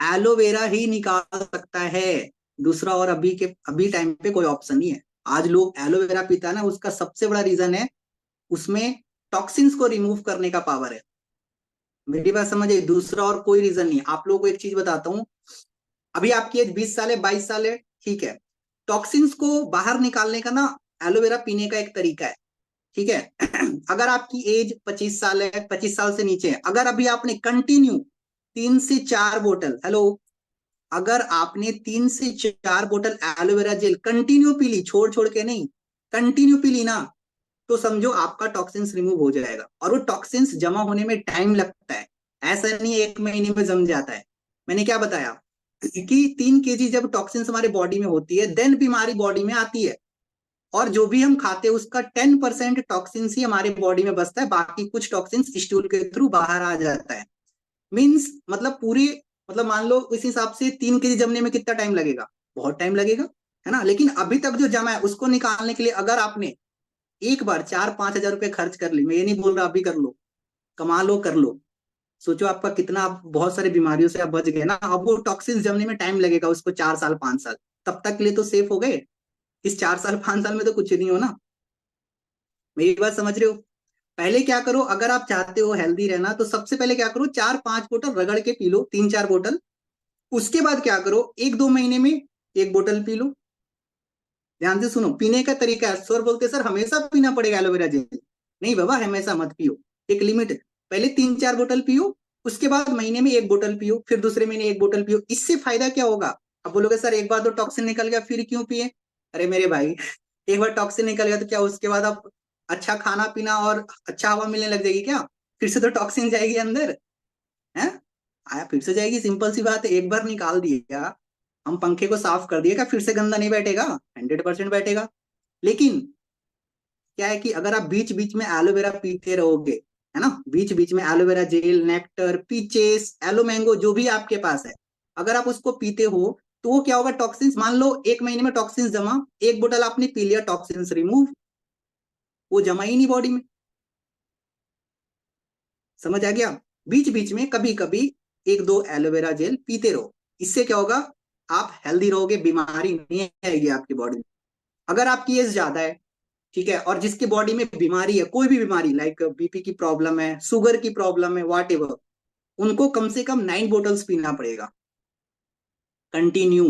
एलोवेरा ही निकाल सकता है, दूसरा और अभी टाइम पे कोई ऑप्शन नहीं है। आज लोग एलोवेरा पीता है ना, उसका सबसे बड़ा रीजन है उसमें टॉक्सिन्स को रिमूव करने का पावर है। मेरी बात समझिए, दूसरा और कोई रीजन नहीं। आप लोगों को एक चीज बताता हूँ, अभी आपकी एज 20 साल है, 22 साल है, ठीक है, टॉक्सिन्स को बाहर निकालने का ना एलोवेरा पीने का एक तरीका है, ठीक है। अगर आपकी एज 25 साल है, 25 साल से नीचे है, अगर अभी आपने कंटिन्यू 3 से 4 बोतल, हेलो, अगर आपने 3 से 4 बोतल एलोवेरा जेल कंटिन्यू पी ली, छोड़ छोड़ के नहीं, कंटिन्यू पी ली ना, तो समझो आपका टॉक्सिन्स रिमूव हो जाएगा। और वो टॉक्सिन्स जमा होने में टाइम लगता है, ऐसा नहीं 1 महीने में जम जाता है। मैंने क्या बताया कि 3 kg जब टॉक्सिन्स हमारे बॉडी में होती है, देन बीमारी बॉडी में आती है। और जो भी हम खाते हैं उसका 10% टॉक्सिन्स ही हमारे बॉडी में बचता है, बाकी कुछ टॉक्सिन्स स्टूल के थ्रू बाहर आ जाता है। मीन्स मतलब पूरे, मतलब मान लो इस हिसाब से 3 kg जमने में कितना टाइम लगेगा, बहुत टाइम लगेगा, है ना। लेकिन अभी तक जो जमा है उसको निकालने के लिए अगर आपने एक बार 4-5 हजार रुपए खर्च कर ली, मैं ये नहीं बोल रहा अभी कर लो, कमा लो कर लो, सोचो आपका कितना, आप बहुत सारी बीमारियों से आप बच गए ना। अब वो टॉक्सिन जमने में टाइम लगेगा उसको 4 साल 5 साल, तब तक के लिए तो सेफ हो गए। इस 4 साल 5 साल में तो कुछ नहीं हो ना, मेरी बात समझ रहे हो। पहले क्या करो, अगर आप चाहते हो हेल्दी रहना, तो सबसे पहले क्या करो, 4-5 बोतल रगड़ के पी लो, 3-4 बोतल। उसके बाद क्या करो, 1-2 महीने में 1 बोतल पी लो। ध्यान से सुनो, पीने का तरीका है, सर बोलते सर हमेशा पीना पड़ेगा एलोवेरा जेल, नहीं बाबा हमेशा मत पियो, एक लिमिट, पहले 3-4 बोतल पियो, उसके बाद महीने में 1 बोतल पियो, फिर दूसरे महीने 1 बोतल पियो। इससे फायदा क्या होगा? अब बोलोगे सर एक बार तो टॉक्सिन निकल गया फिर क्यों पिए? अरे मेरे भाई, एक बार टॉक्सिन निकल गया तो क्या उसके बाद आप अच्छा खाना पीना और अच्छा हवा मिलने लग जाएगी क्या? फिर से तो टॉक्सिन जाएगी अंदर, है, आया फिर से जाएगी, सिंपल सी बात है। एक बार निकाल दिया, हम पंखे को साफ कर दिए, क्या फिर से गंदा नहीं बैठेगा? 100% बैठेगा। लेकिन क्या है कि अगर आप बीच बीच में एलोवेरा पीते रहोगे, है ना, बीच बीच में aloe vera gel, nectar, peaches, aloe mango जो भी आपके पास है, अगर आप उसको पीते हो, तो वो क्या होगा, टॉक्सिन्स, मान लो 1 महीने में टॉक्सिन्स जमा, 1 बोतल आपने पी लिया, टॉक्सिन्स रिमूव, वो जमा ही नहीं बॉडी में। समझ आ गया? बीच बीच में कभी कभी 1-2 एलोवेरा जेल पीते रहो, इससे क्या होगा, आप हेल्दी रहोगे, बीमारी नहीं आएगी आपकी बॉडी में। अगर आपकी एज ज्यादा है, ठीक है, और जिसकी बॉडी में बीमारी है, कोई भी बीमारी, लाइक बीपी की प्रॉब्लम है, शुगर की प्रॉब्लम है, वॉट एवर, उनको कम से कम 9 बोतल्स पीना पड़ेगा कंटिन्यू।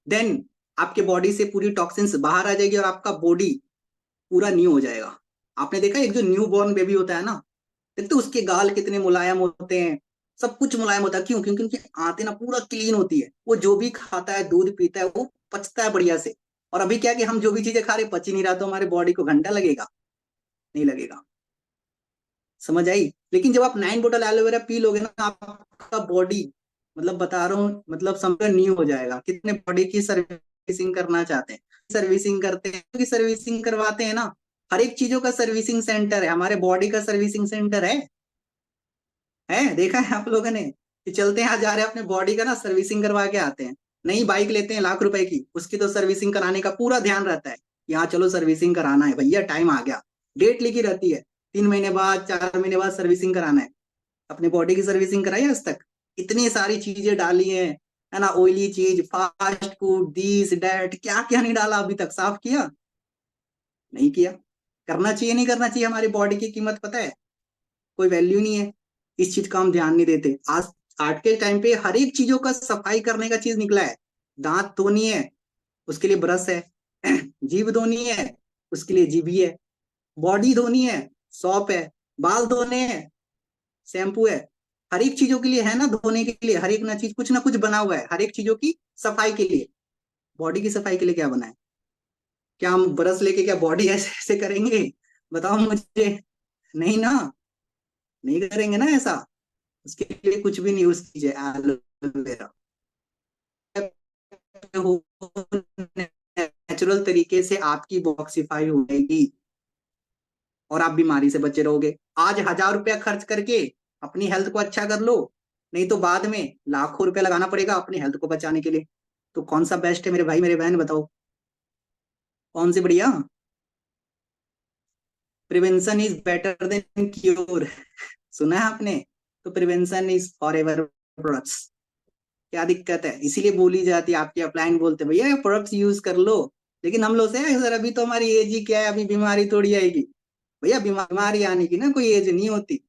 देन आपके बॉडी से पूरी टॉक्सिन्स बाहर आ जाएगी और आपका बॉडी पूरा न्यू हो जाएगा। आपने देखा एक जो न्यू बॉर्न बेबी होता है ना, देखते उसके गाल कितने मुलायम होते हैं, सब कुछ मुलायम होता है। क्यों? क्योंकि उनकी आंतें ना पूरा क्लीन होती है। वो जो भी खाता है, दूध पीता है, वो पचता है बढ़िया से। और अभी क्या कि हम जो भी चीजें खा रहे पच ही नहीं रहा, तो हमारे बॉडी को घंटा लगेगा? नहीं लगेगा। समझ आई? लेकिन जब आप 9 बोतल एलोवेरा पी लोगे ना, आपका बॉडी, मतलब बता रहा हूँ, मतलब समझ न्यू हो जाएगा। कितने बॉडी की सर्विसिंग करना चाहते हैं, सर्विसिंग करते हैं, की सर्विसिंग करवाते हैं ना। हर एक चीजों का सर्विसिंग सेंटर है, हमारे बॉडी का सर्विसिंग सेंटर है। देखा है आप लोगों ने कि चलते हैं, जा रहे हैं अपने बॉडी का ना सर्विसिंग करवा के आते हैं। नई बाइक लेते हैं लाख रुपए की, उसकी तो सर्विसिंग कराने का पूरा ध्यान रहता है। यहाँ चलो सर्विसिंग कराना है भैया, टाइम आ गया। डेट लिखी रहती है, 3 महीने बाद, 4 महीने बाद सर्विसिंग कराना है। अपने बॉडी की सर्विसिंग कराई आज तक? इतनी सारी चीजें डाली है ना, ऑयली चीज, फास्ट फूड, दिस डैट, क्या क्या नहीं डाला अभी तक, साफ किया? नहीं किया। करना चाहिए नहीं करना चाहिए? हमारी बॉडी की कीमत पता है? कोई वैल्यू नहीं है। इस चीज का हम ध्यान नहीं देते। आज के टाइम पे हर एक चीजों का सफाई करने का चीज निकला है। दांत धोनी है, उसके लिए ब्रश है। जीभ धोनी है, उसके लिए जीभी है। बॉडी धोनी है, सॉप है। बाल धोने हैं, शैम्पू है। हर एक चीजों के लिए है ना, धोने के लिए हर एक ना चीज कुछ ना कुछ बना हुआ है, हर एक चीजों की सफाई के लिए। बॉडी की सफाई के लिए क्या बना है? क्या हम ब्रश लेके क्या बॉडी ऐसे ऐसे करेंगे? बताओ मुझे। नहीं ना, नहीं करेंगे ना ऐसा। उसके लिए कुछ भी नहीं यूज कीजिए एलोवेरा। नेचुरल तरीके से आपकी बॉक्सीफाई हो जाएगी और आप बीमारी से बचे रहोगे। आज 1000 रुपया खर्च करके अपनी हेल्थ को अच्छा कर लो, नहीं तो बाद में लाखों रुपया लगाना पड़ेगा अपनी हेल्थ को बचाने के लिए। तो कौन सा बेस्ट है मेरे भाई मेरे बहन, बताओ कौन सी बढ़िया? Prevention is better than cure. सुना है आपने? तो prevention is for ever products. क्या दिक्कत है? इसीलिए बोली जाती है, आपके अपलाइन बोलते हैं भैया प्रोडक्ट्स यूज कर लो। लेकिन हम लोग से सर अभी तो हमारी एज ही क्या है, अभी बीमारी थोड़ी आएगी। भैया बीमारी आने की ना कोई एज नहीं होती।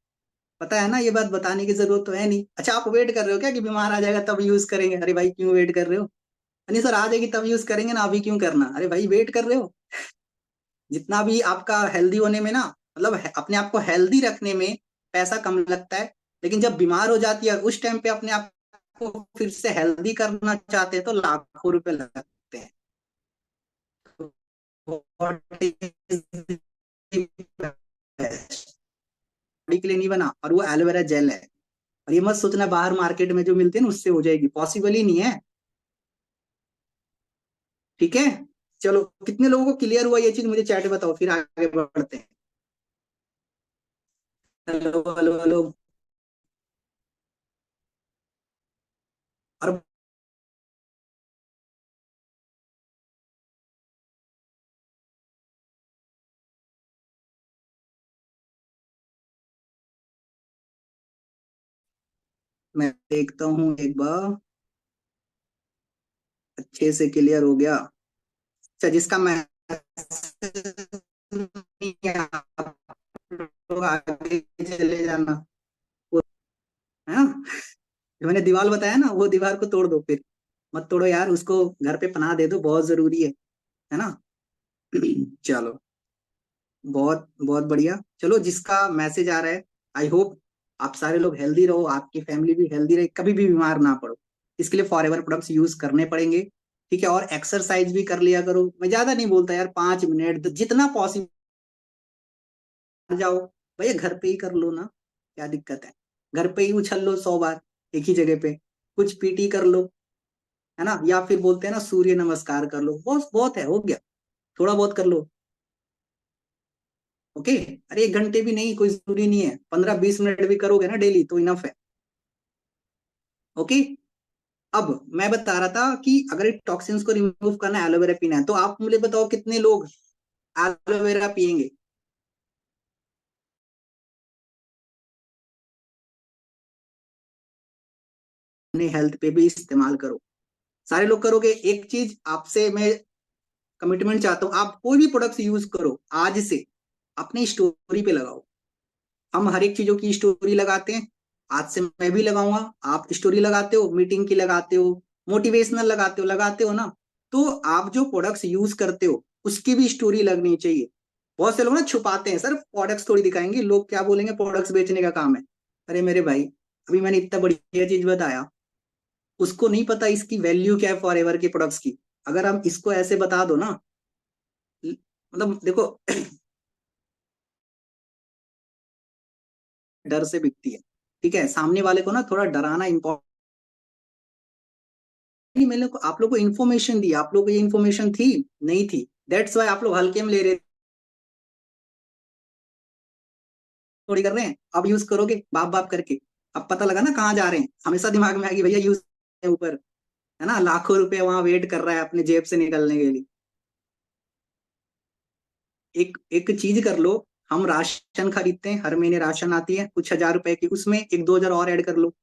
पता है ना, ये बात बताने की जरूरत तो है नहीं। अच्छा, आप वेट कर रहे हो क्या कि बीमार आ जाएगा तब यूज करेंगे? अरे भाई क्यों वेट कर रहे हो? नहीं सर आ जाएगी तब यूज करेंगे ना, अभी क्यों करना? अरे भाई वेट कर रहे हो? जितना भी आपका हेल्दी होने में ना, मतलब अपने आप को हेल्दी रखने में पैसा कम लगता है, लेकिन जब बीमार हो जाती है उस टाइम पे अपने आप को फिर से हेल्दी करना चाहते हैं तो लाखों रुपए लगते हैं। बॉडी के लिए नहीं बना, और वो एलोवेरा जेल है। और ये मत सोचना बाहर मार्केट में जो मिलते हैं ना उससे हो जाएगी, पॉसिबल ही नहीं है। ठीक है, चलो कितने लोगों को क्लियर हुआ ये चीज मुझे चैट में बताओ, फिर आगे बढ़ते हैं। Hello hello hello. और मैं देखता हूँ एक बार, अच्छे से क्लियर हो गया। अच्छा, जिसका मैं लोग आगे चले जाना, वो है ना, जो मैंने दीवार बताया ना वो दीवार को तोड़ दो फिर। मत तोड़ो यार, उसको घर पे पनाह दे दो, बहुत जरूरी है ना। चलो, बहुत बहुत बढ़िया। चलो, जिसका मैसेज आ रहा है, आई होप आप सारे लोग हेल्दी रहो, आपकी फैमिली भी हेल्दी रहे, कभी भी बीमार ना पड़ो। इसके लिए फॉरएवर प्रोडक्ट्स यूज करने पड़ेंगे। ठीक है, और एक्सरसाइज भी कर लिया करो। मैं ज्यादा नहीं बोलता यार, 5 मिनट जितना पॉसिबल जाओ। भैया घर पे ही कर लो ना, क्या दिक्कत है? घर पे ही उछल लो 100 बार एक ही जगह पे। कुछ पीटी कर लो, है ना, या फिर बोलते हैं ना सूर्य नमस्कार कर लो, बहुत बहुत है, हो गया। थोड़ा बहुत कर लो। ओके। अरे 1 घंटे भी नहीं, कोई जरूरी नहीं है, 15-20 मिनट भी करोगे ना डेली तो इनफ है। ओके। अब मैं बता रहा था कि अगर टॉक्सिन्स को रिमूव करना है, एलोवेरा पीना है, तो आप मुझे बताओ कितने लोग एलोवेरा पियेंगे? अपने हेल्थ पे भी इस्तेमाल करो। सारे लोग करोगे? एक चीज आपसे मैं कमिटमेंट चाहता हूँ, आप कोई भी प्रोडक्ट्स यूज करो आज से अपनी स्टोरी पे लगाओ। हम हर एक चीजों की स्टोरी लगाते हैं। आज से मैं भी लगाऊंगा। आप स्टोरी लगाते हो, मीटिंग की लगाते हो, मोटिवेशनल लगाते हो ना। तो आप जो प्रोडक्ट्स यूज करते हो उसकी भी स्टोरी लगनी चाहिए। बहुत से लोग ना छुपाते हैं, सर प्रोडक्ट्स थोड़ी दिखाएंगे, लोग क्या बोलेंगे प्रोडक्ट्स बेचने का काम है। अरे मेरे भाई, अभी मैंने इतना बढ़िया चीज बताया, उसको नहीं पता इसकी वैल्यू क्या है फॉर एवर के प्रोडक्ट्स की। अगर हम इसको ऐसे बता दो ना, मतलब देखो डर से बिकती है, ठीक है, सामने वाले को ना थोड़ा डराना इम्पोर्टेंट। नहीं, मैंने को आप लोग को इन्फॉर्मेशन दी, आप लोग को ये इन्फॉर्मेशन थी नहीं थी, दैट्स वाई आप लोग हल्के में ले रहे, थोड़ी कर रहे हैं। अब यूज करोगे बाप बाप करके, अब पता लगा ना कहाँ जा रहे हैं, हमेशा दिमाग में आएगी भैया यूज ऊपर, है ना, लाखों रुपए वहां वेट कर रहा है अपने जेब से निकलने के लिए। एक एक चीज कर लो, हम राशन खरीदते हैं, हर महीने राशन आती है कुछ 1000 रुपए की, उसमें 1-2 हजार और ऐड कर लो।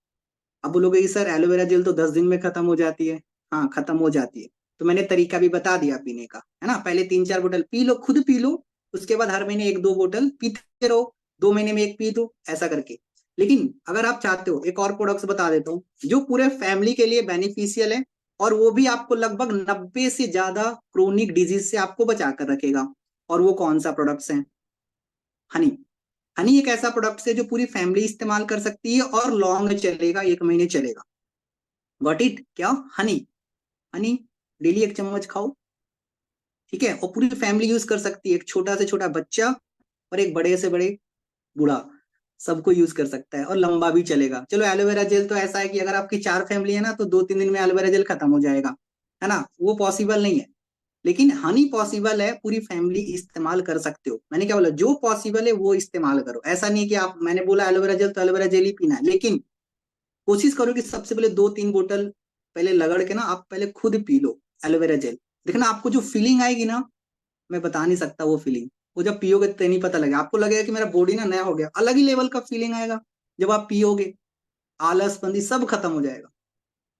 अब बोलोगे कि सर एलोवेरा जेल तो 10 दिन में खत्म हो जाती है। हाँ खत्म हो जाती है, तो मैंने तरीका भी बता दिया पीने का, है ना, पहले 3-4 बोतल पी लो, खुद पी लो, उसके बाद हर महीने 1-2 बोतल पीते रहो, 2 महीने में एक पी दो, ऐसा करके। लेकिन अगर आप चाहते हो, एक और प्रोडक्ट्स बता देता हूँ जो पूरे फैमिली के लिए बेनिफिशियल है, और वो भी आपको लगभग 90 से ज्यादा क्रोनिक डिजीज से आपको बचा कर रखेगा। और वो कौन सा प्रोडक्ट्स है? हनी। हनी एक ऐसा प्रोडक्ट है जो पूरी फैमिली इस्तेमाल कर सकती है और लॉन्ग चलेगा, 1 महीने चलेगा। Got it? क्या? हनी। हनी डेली 1 चम्मच खाओ, ठीक है, और पूरी फैमिली यूज कर सकती है, एक छोटा से छोटा बच्चा और एक बड़े से बड़े बूढ़ा, सबको यूज कर सकता है और लंबा भी चलेगा। चलो एलोवेरा जेल तो ऐसा है कि अगर आपकी 4 फैमिली है ना, तो 2-3 दिन में एलोवेरा जेल खत्म हो जाएगा, है ना, वो पॉसिबल नहीं है। लेकिन हनी पॉसिबल है, पूरी फैमिली इस्तेमाल कर सकते हो। मैंने क्या बोला, जो पॉसिबल है वो इस्तेमाल करो। ऐसा नहीं कि आप, मैंने बोला एलोवेरा जेल तो एलोवेरा जेल ही पीना है, लेकिन कोशिश करो कि सबसे पहले 2-3 बोतल पहले लगड़ के ना आप पहले खुद पी लो एलोवेरा जेल। देखना आपको जो फीलिंग आएगी ना, मैं बता नहीं सकता वो फीलिंग। वो जब पियोगे तो नहीं पता लगेगा, आपको लगेगा कि मेरा बॉडी ना नया हो गया, अलग ही लेवल का फीलिंग आएगा जब आप पियोगे। आलसपंदी सब खत्म हो जाएगा।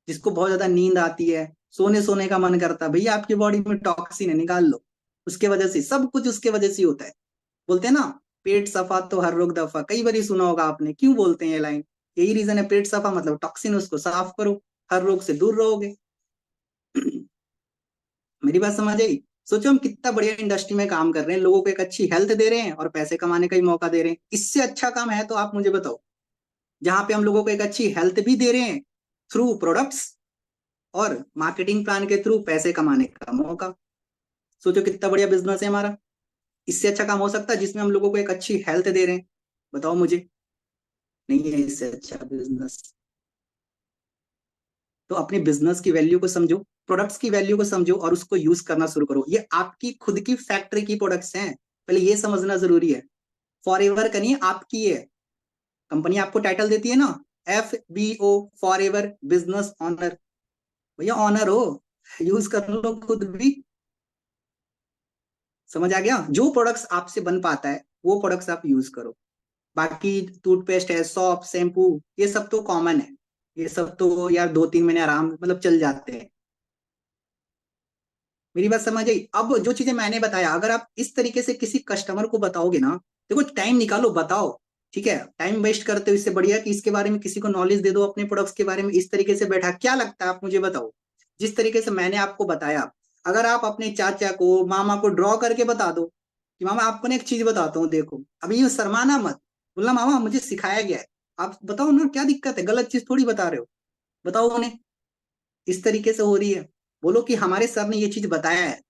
जिसको बहुत ज्यादा नींद आती है, सोने सोने का मन करता है, भैया आपकी बॉडी में टॉक्सिन है, निकाल लो। उसके वजह से सब कुछ, उसके वजह से ही होता है। बोलते हैं ना, पेट सफा तो हर रोग दफा, कई बार सुना होगा आपने, क्यों बोलते हैं ये लाइन? यही रीजन है, पेट सफा मतलब टॉक्सिन उसको साफ करो, हर रोग से दूर रहोगे। मेरी बात समझ आई? सोचो हम कितना बढ़िया इंडस्ट्री में काम कर रहे हैं, लोगों को एक अच्छी हेल्थ दे रहे हैं और पैसे कमाने का ही मौका दे रहे हैं। इससे अच्छा काम है तो आप मुझे बताओ, जहां पे हम लोगों को एक अच्छी हेल्थ भी दे रहे हैं थ्रू प्रोडक्ट्स, और मार्केटिंग प्लान के थ्रू पैसे कमाने का मौका। सोचो कितना बढ़िया बिजनेस है हमारा। इससे अच्छा काम हो सकता है जिसमें हम लोगों को एक अच्छी हेल्थ दे रहे हैं? बताओ मुझे। नहीं है इससे अच्छा बिजनेस। तो अपने बिजनेस की वैल्यू को समझो, प्रोडक्ट्स की वैल्यू को समझो और उसको यूज करना शुरू करो। ये आपकी खुद की फैक्ट्री की प्रोडक्ट्स हैं, पहले ये समझना जरूरी है। फॉर एवर का नहीं, आपकी है। कंपनी आपको टाइटल देती है ना, FBO, for ever business honour. भैया ऑनर हो, यूज कर लो खुद भी। समझ आ गया? जो प्रोडक्ट्स आपसे बन पाता है वो प्रोडक्ट्स आप यूज करो। बाकी टूथपेस्ट है, सॉप, शैम्पू, ये सब तो कॉमन है। ये सब तो यार 2-3 महीने आराम मतलब चल जाते हैं। मेरी बात समझ आई? अब जो चीजें मैंने बताया, अगर आप इस तरीके से किसी कस्टमर को बताओगे ना, देखो टाइम निकालो बताओ, ठीक है, टाइम वेस्ट करते हो इससे बढ़िया कि इसके बारे में किसी को नॉलेज दे दो, अपने प्रोडक्ट्स के बारे में इस तरीके से बैठा। क्या लगता है आप मुझे बताओ, जिस तरीके से मैंने आपको बताया, अगर आप अपने चाचा को, मामा को ड्रॉ करके बता दो कि मामा आपको ना एक चीज बताता हूँ, देखो, अभी ये शर्माना मत, बोलना मामा मुझे सिखाया गया है, आप बताओ ना क्या दिक्कत है, गलत चीज थोड़ी बता रहे हो, बताओ उन्हें। इस तरीके से हो रही है, बोलो कि हमारे सर ने ये चीज बताया है।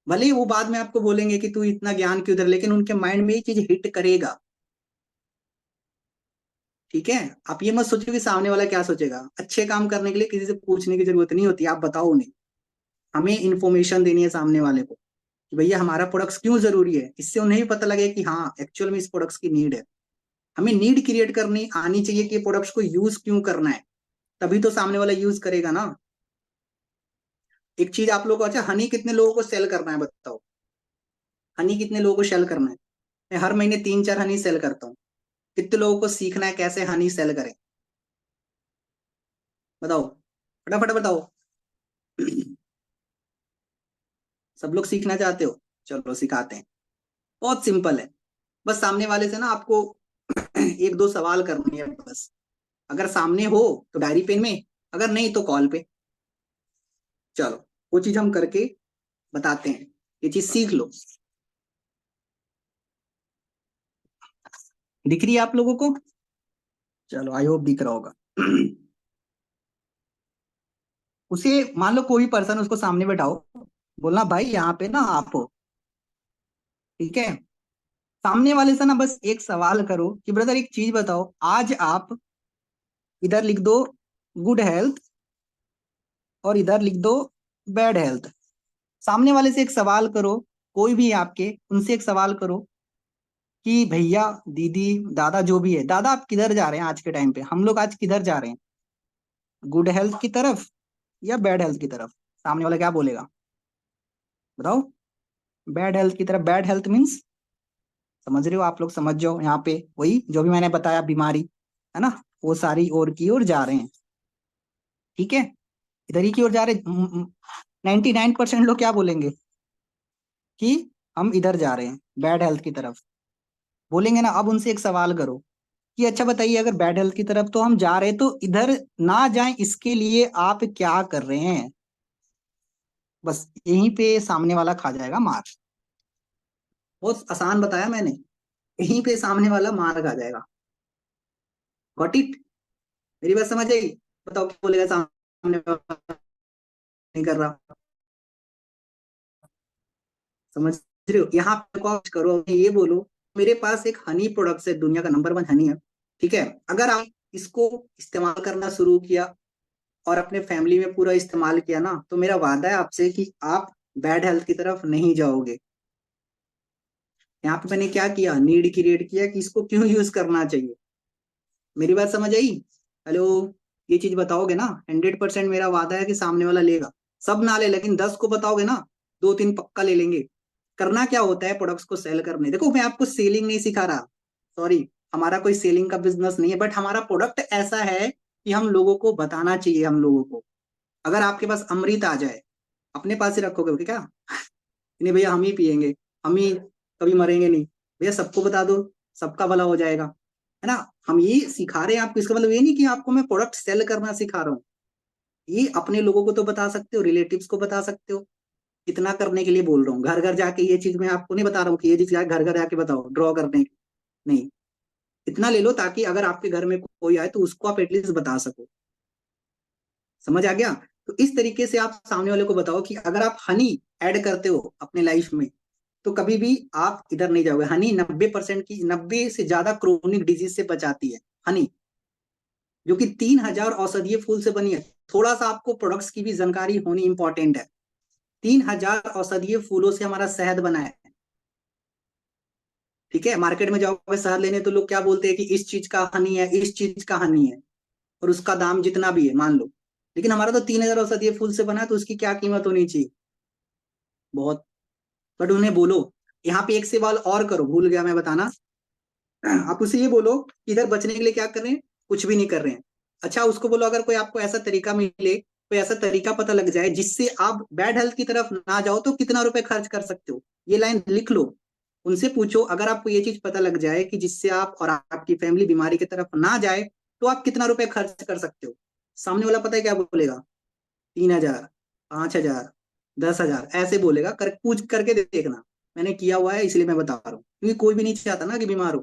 भले ही वो बाद में आपको बोलेंगे कि तू इतना ज्ञान क्यों दे, लेकिन उनके माइंड में ये चीज हिट करेगा। ठीक है, आप ये मत सोचो कि सामने वाला क्या सोचेगा। अच्छे काम करने के लिए किसी से पूछने की जरूरत नहीं होती, आप बताओ उन्हें। हमें इन्फॉर्मेशन देनी है सामने वाले को कि भैया हमारा प्रोडक्ट्स क्यों जरूरी है, इससे उन्हें भी पता लगे कि हाँ एक्चुअल में इस प्रोडक्ट्स की नीड है। हमें नीड क्रिएट करनी आनी चाहिए कि प्रोडक्ट्स को यूज क्यों करना है, तभी तो सामने वाला यूज करेगा ना। एक चीज आप लोगों को, अच्छा हनी कितने लोगों को सेल करना है बताओ? हनी कितने लोगों को सेल करना है? मैं हर महीने 3-4 हनी सेल करता हूँ। कितने लोगों को सीखना है कैसे हनी सेल करें? बताओ, फटाफट बताओ। सब लोग सीखना चाहते हो? चलो सिखाते हैं। बहुत सिंपल है, बस सामने वाले से ना आपको 1-2 सवाल करने हैं बस। अगर सामने हो तो डायरी पेन में, अगर नहीं तो कॉल पे। चलो वो चीज हम करके बताते हैं, ये चीज सीख लो। दिख रही है आप लोगों को? चलो आई होप दिख रहा होगा। उसे मान लो कोई पर्सन उसको सामने बैठाओ, बोलना भाई यहाँ पे ना आप हो, ठीक है। सामने वाले से ना बस एक सवाल करो कि ब्रदर एक चीज बताओ, आज आप इधर लिख दो गुड हेल्थ और इधर लिख दो बैड हेल्थ। सामने वाले से एक सवाल करो, कोई भी आपके, उनसे एक सवाल करो कि भैया दीदी दादा जो भी है, दादा आप किधर जा रहे हैं आज के टाइम पे, हम लोग आज किधर जा रहे हैं, गुड हेल्थ की तरफ या बैड हेल्थ की तरफ। सामने वाला क्या बोलेगा बताओ? बैड हेल्थ की तरफ। बैड हेल्थ मीन्स, समझ रहे हो आप लोग, समझ जाओ यहाँ पे वही जो भी मैंने बताया, बीमारी है ना, वो सारी और की ओर जा रहे हैं, ठीक है। इधर ही की ओर जा रहे हैं। 99% लोग क्या बोलेंगे कि हम इधर जा रहे हैं बैड हेल्थ की तरफ, बोलेंगे ना। अब उनसे एक सवाल करो कि अच्छा बताइए, अगर बैड हेल्थ की तरफ तो हम जा रहे हैं, तो इधर ना जाएं इसके लिए आप क्या कर रहे हैं। बस यहीं पे सामने वाला खा जाएगा मार। बहुत आसान बताया मैंने, यहीं पे सामने वाला मार खा जाएगा। Got it? मेरी बात समझ आई? बताओ क्या बोलेगा सामने वाला? नहीं कर रहा, समझ रहे हो? यहाँ पे कॉस्ट करो, ये बोलो मेरे पास एक हनी प्रोडक्ट है, दुनिया का नंबर 1 हनी है, ठीक है। अगर आप इसको इस्तेमाल करना शुरू किया और अपने फैमिली में पूरा इस्तेमाल किया ना, तो मेरा वादा है आपसे कि आप बैड हेल्थ की तरफ नहीं जाओगे। यहाँ पे मैंने क्या किया, नीड क्रिएट किया कि इसको क्यों यूज करना चाहिए। मेरी बात समझ आई? हेलो? ये चीज बताओगे ना, 100% मेरा वादा है कि सामने वाला लेगा। सब ना ले, लेकिन 10 को बताओगे ना, 2-3 पक्का ले लेंगे। करना क्या होता है प्रोडक्ट्स को सेल करने, देखो मैं आपको सेलिंग नहीं सिखा रहा, सॉरी, हमारा कोई सेलिंग का बिजनेस नहीं है, बट हमारा प्रोडक्ट ऐसा है कि हम लोगों को बताना चाहिए। हम लोगों को, अगर आपके पास अमृत आ जाए, अपने पास ही रखोगे क्या? नहीं भैया हम ही पियेंगे, हम ही कभी मरेंगे नहीं, भैया सबको बता दो, सबका भला हो जाएगा, है ना। हम ये सिखा रहे हैं आपको, इसका मतलब ये नहीं कि आपको मैं प्रोडक्ट सेल करना सिखा रहा हूँ। ये अपने लोगों को तो बता सकते हो, रिलेटिव्स को बता सकते हो, इतना करने के लिए बोल रहा हूँ। घर घर जाके ये चीज मैं आपको नहीं बता रहा हूँ कि ये चीज घर घर जाके बताओ ड्रॉ करने की, नहीं। इतना ले लो ताकि अगर आपके घर में कोई आए तो उसको आप एटलीस्ट बता सको। समझ आ गया? तो इस तरीके से आप सामने वाले को बताओ कि अगर आप हनी ऐड करते हो अपने लाइफ में, तो कभी भी आप इधर नहीं जाओगे। हनी 90% की, 90 से ज्यादा क्रोनिक डिजीज से बचाती है हनी, जो कि 3,000 औषधीय फूल से बनी है। थोड़ा सा आपको प्रोडक्ट्स की भी जानकारी होनी इंपॉर्टेंट है। 3,000 औषधीय फूलों से हमारा शहद बना है, ठीक है। मार्केट में जाओगे शहद लेने तो लोग क्या बोलते हैं कि इस चीज का हनी है, इस चीज का हनी है, और उसका दाम जितना भी है मान लो, लेकिन हमारा तो 3,000 औषधीय फूल से बना है, तो उसकी क्या कीमत होनी चाहिए? बहुत। बट उन्हें बोलो, यहाँ पे एक सवाल और करो, भूल गया मैं बताना। आप उसे ये बोलो कि इधर बचने के लिए क्या कर रहे हैं, कुछ भी नहीं कर रहे हैं। अच्छा उसको बोलो अगर कोई आपको ऐसा तरीका मिले, कोई ऐसा तरीका पता लग जाए जिससे आप बैड हेल्थ की तरफ ना जाओ, तो कितना रुपए खर्च कर सकते हो, ये लाइन लिख लो। उनसे पूछो अगर आपको ये चीज पता लग जाए कि जिससे आप और आपकी फैमिली बीमारी की तरफ ना जाए, तो आप कितना रुपए खर्च कर सकते हो। सामने वाला पता है क्या बोलेगा? 3,000, 5,000, 10,000 ऐसे बोलेगा। पूछ करके देखना, मैंने किया हुआ है इसलिए मैं बता रहा हूँ, क्योंकि कोई भी नहीं चाहता ना कि बीमार हो,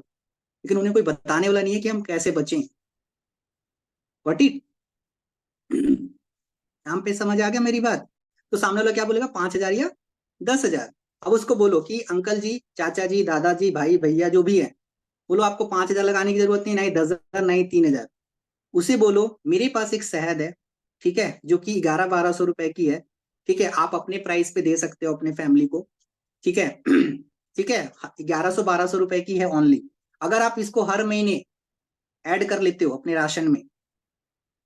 लेकिन उन्हें कोई बताने वाला नहीं है कि हम कैसे बचें। What it? यहाँ पे समझ आ गया मेरी बात? तो सामने वाला क्या बोलेगा, 5,000 या 10,000। अब उसको बोलो कि अंकल जी, चाचा जी, दादाजी, भाई भैया जो भी है, बोलो आपको 5,000 लगाने की जरूरत नहीं, नहीं 10,000, नहीं 3,000। उसे बोलो मेरे पास एक शहद है, ठीक है, जो कि 1100-1200 रुपए की है, ठीक है। आप अपने प्राइस पे दे सकते हो अपने फैमिली को, ठीक है। ठीक है, 1100-1200 रुपए की है ओनली। अगर आप इसको हर महीने ऐड कर लेते हो अपने राशन में,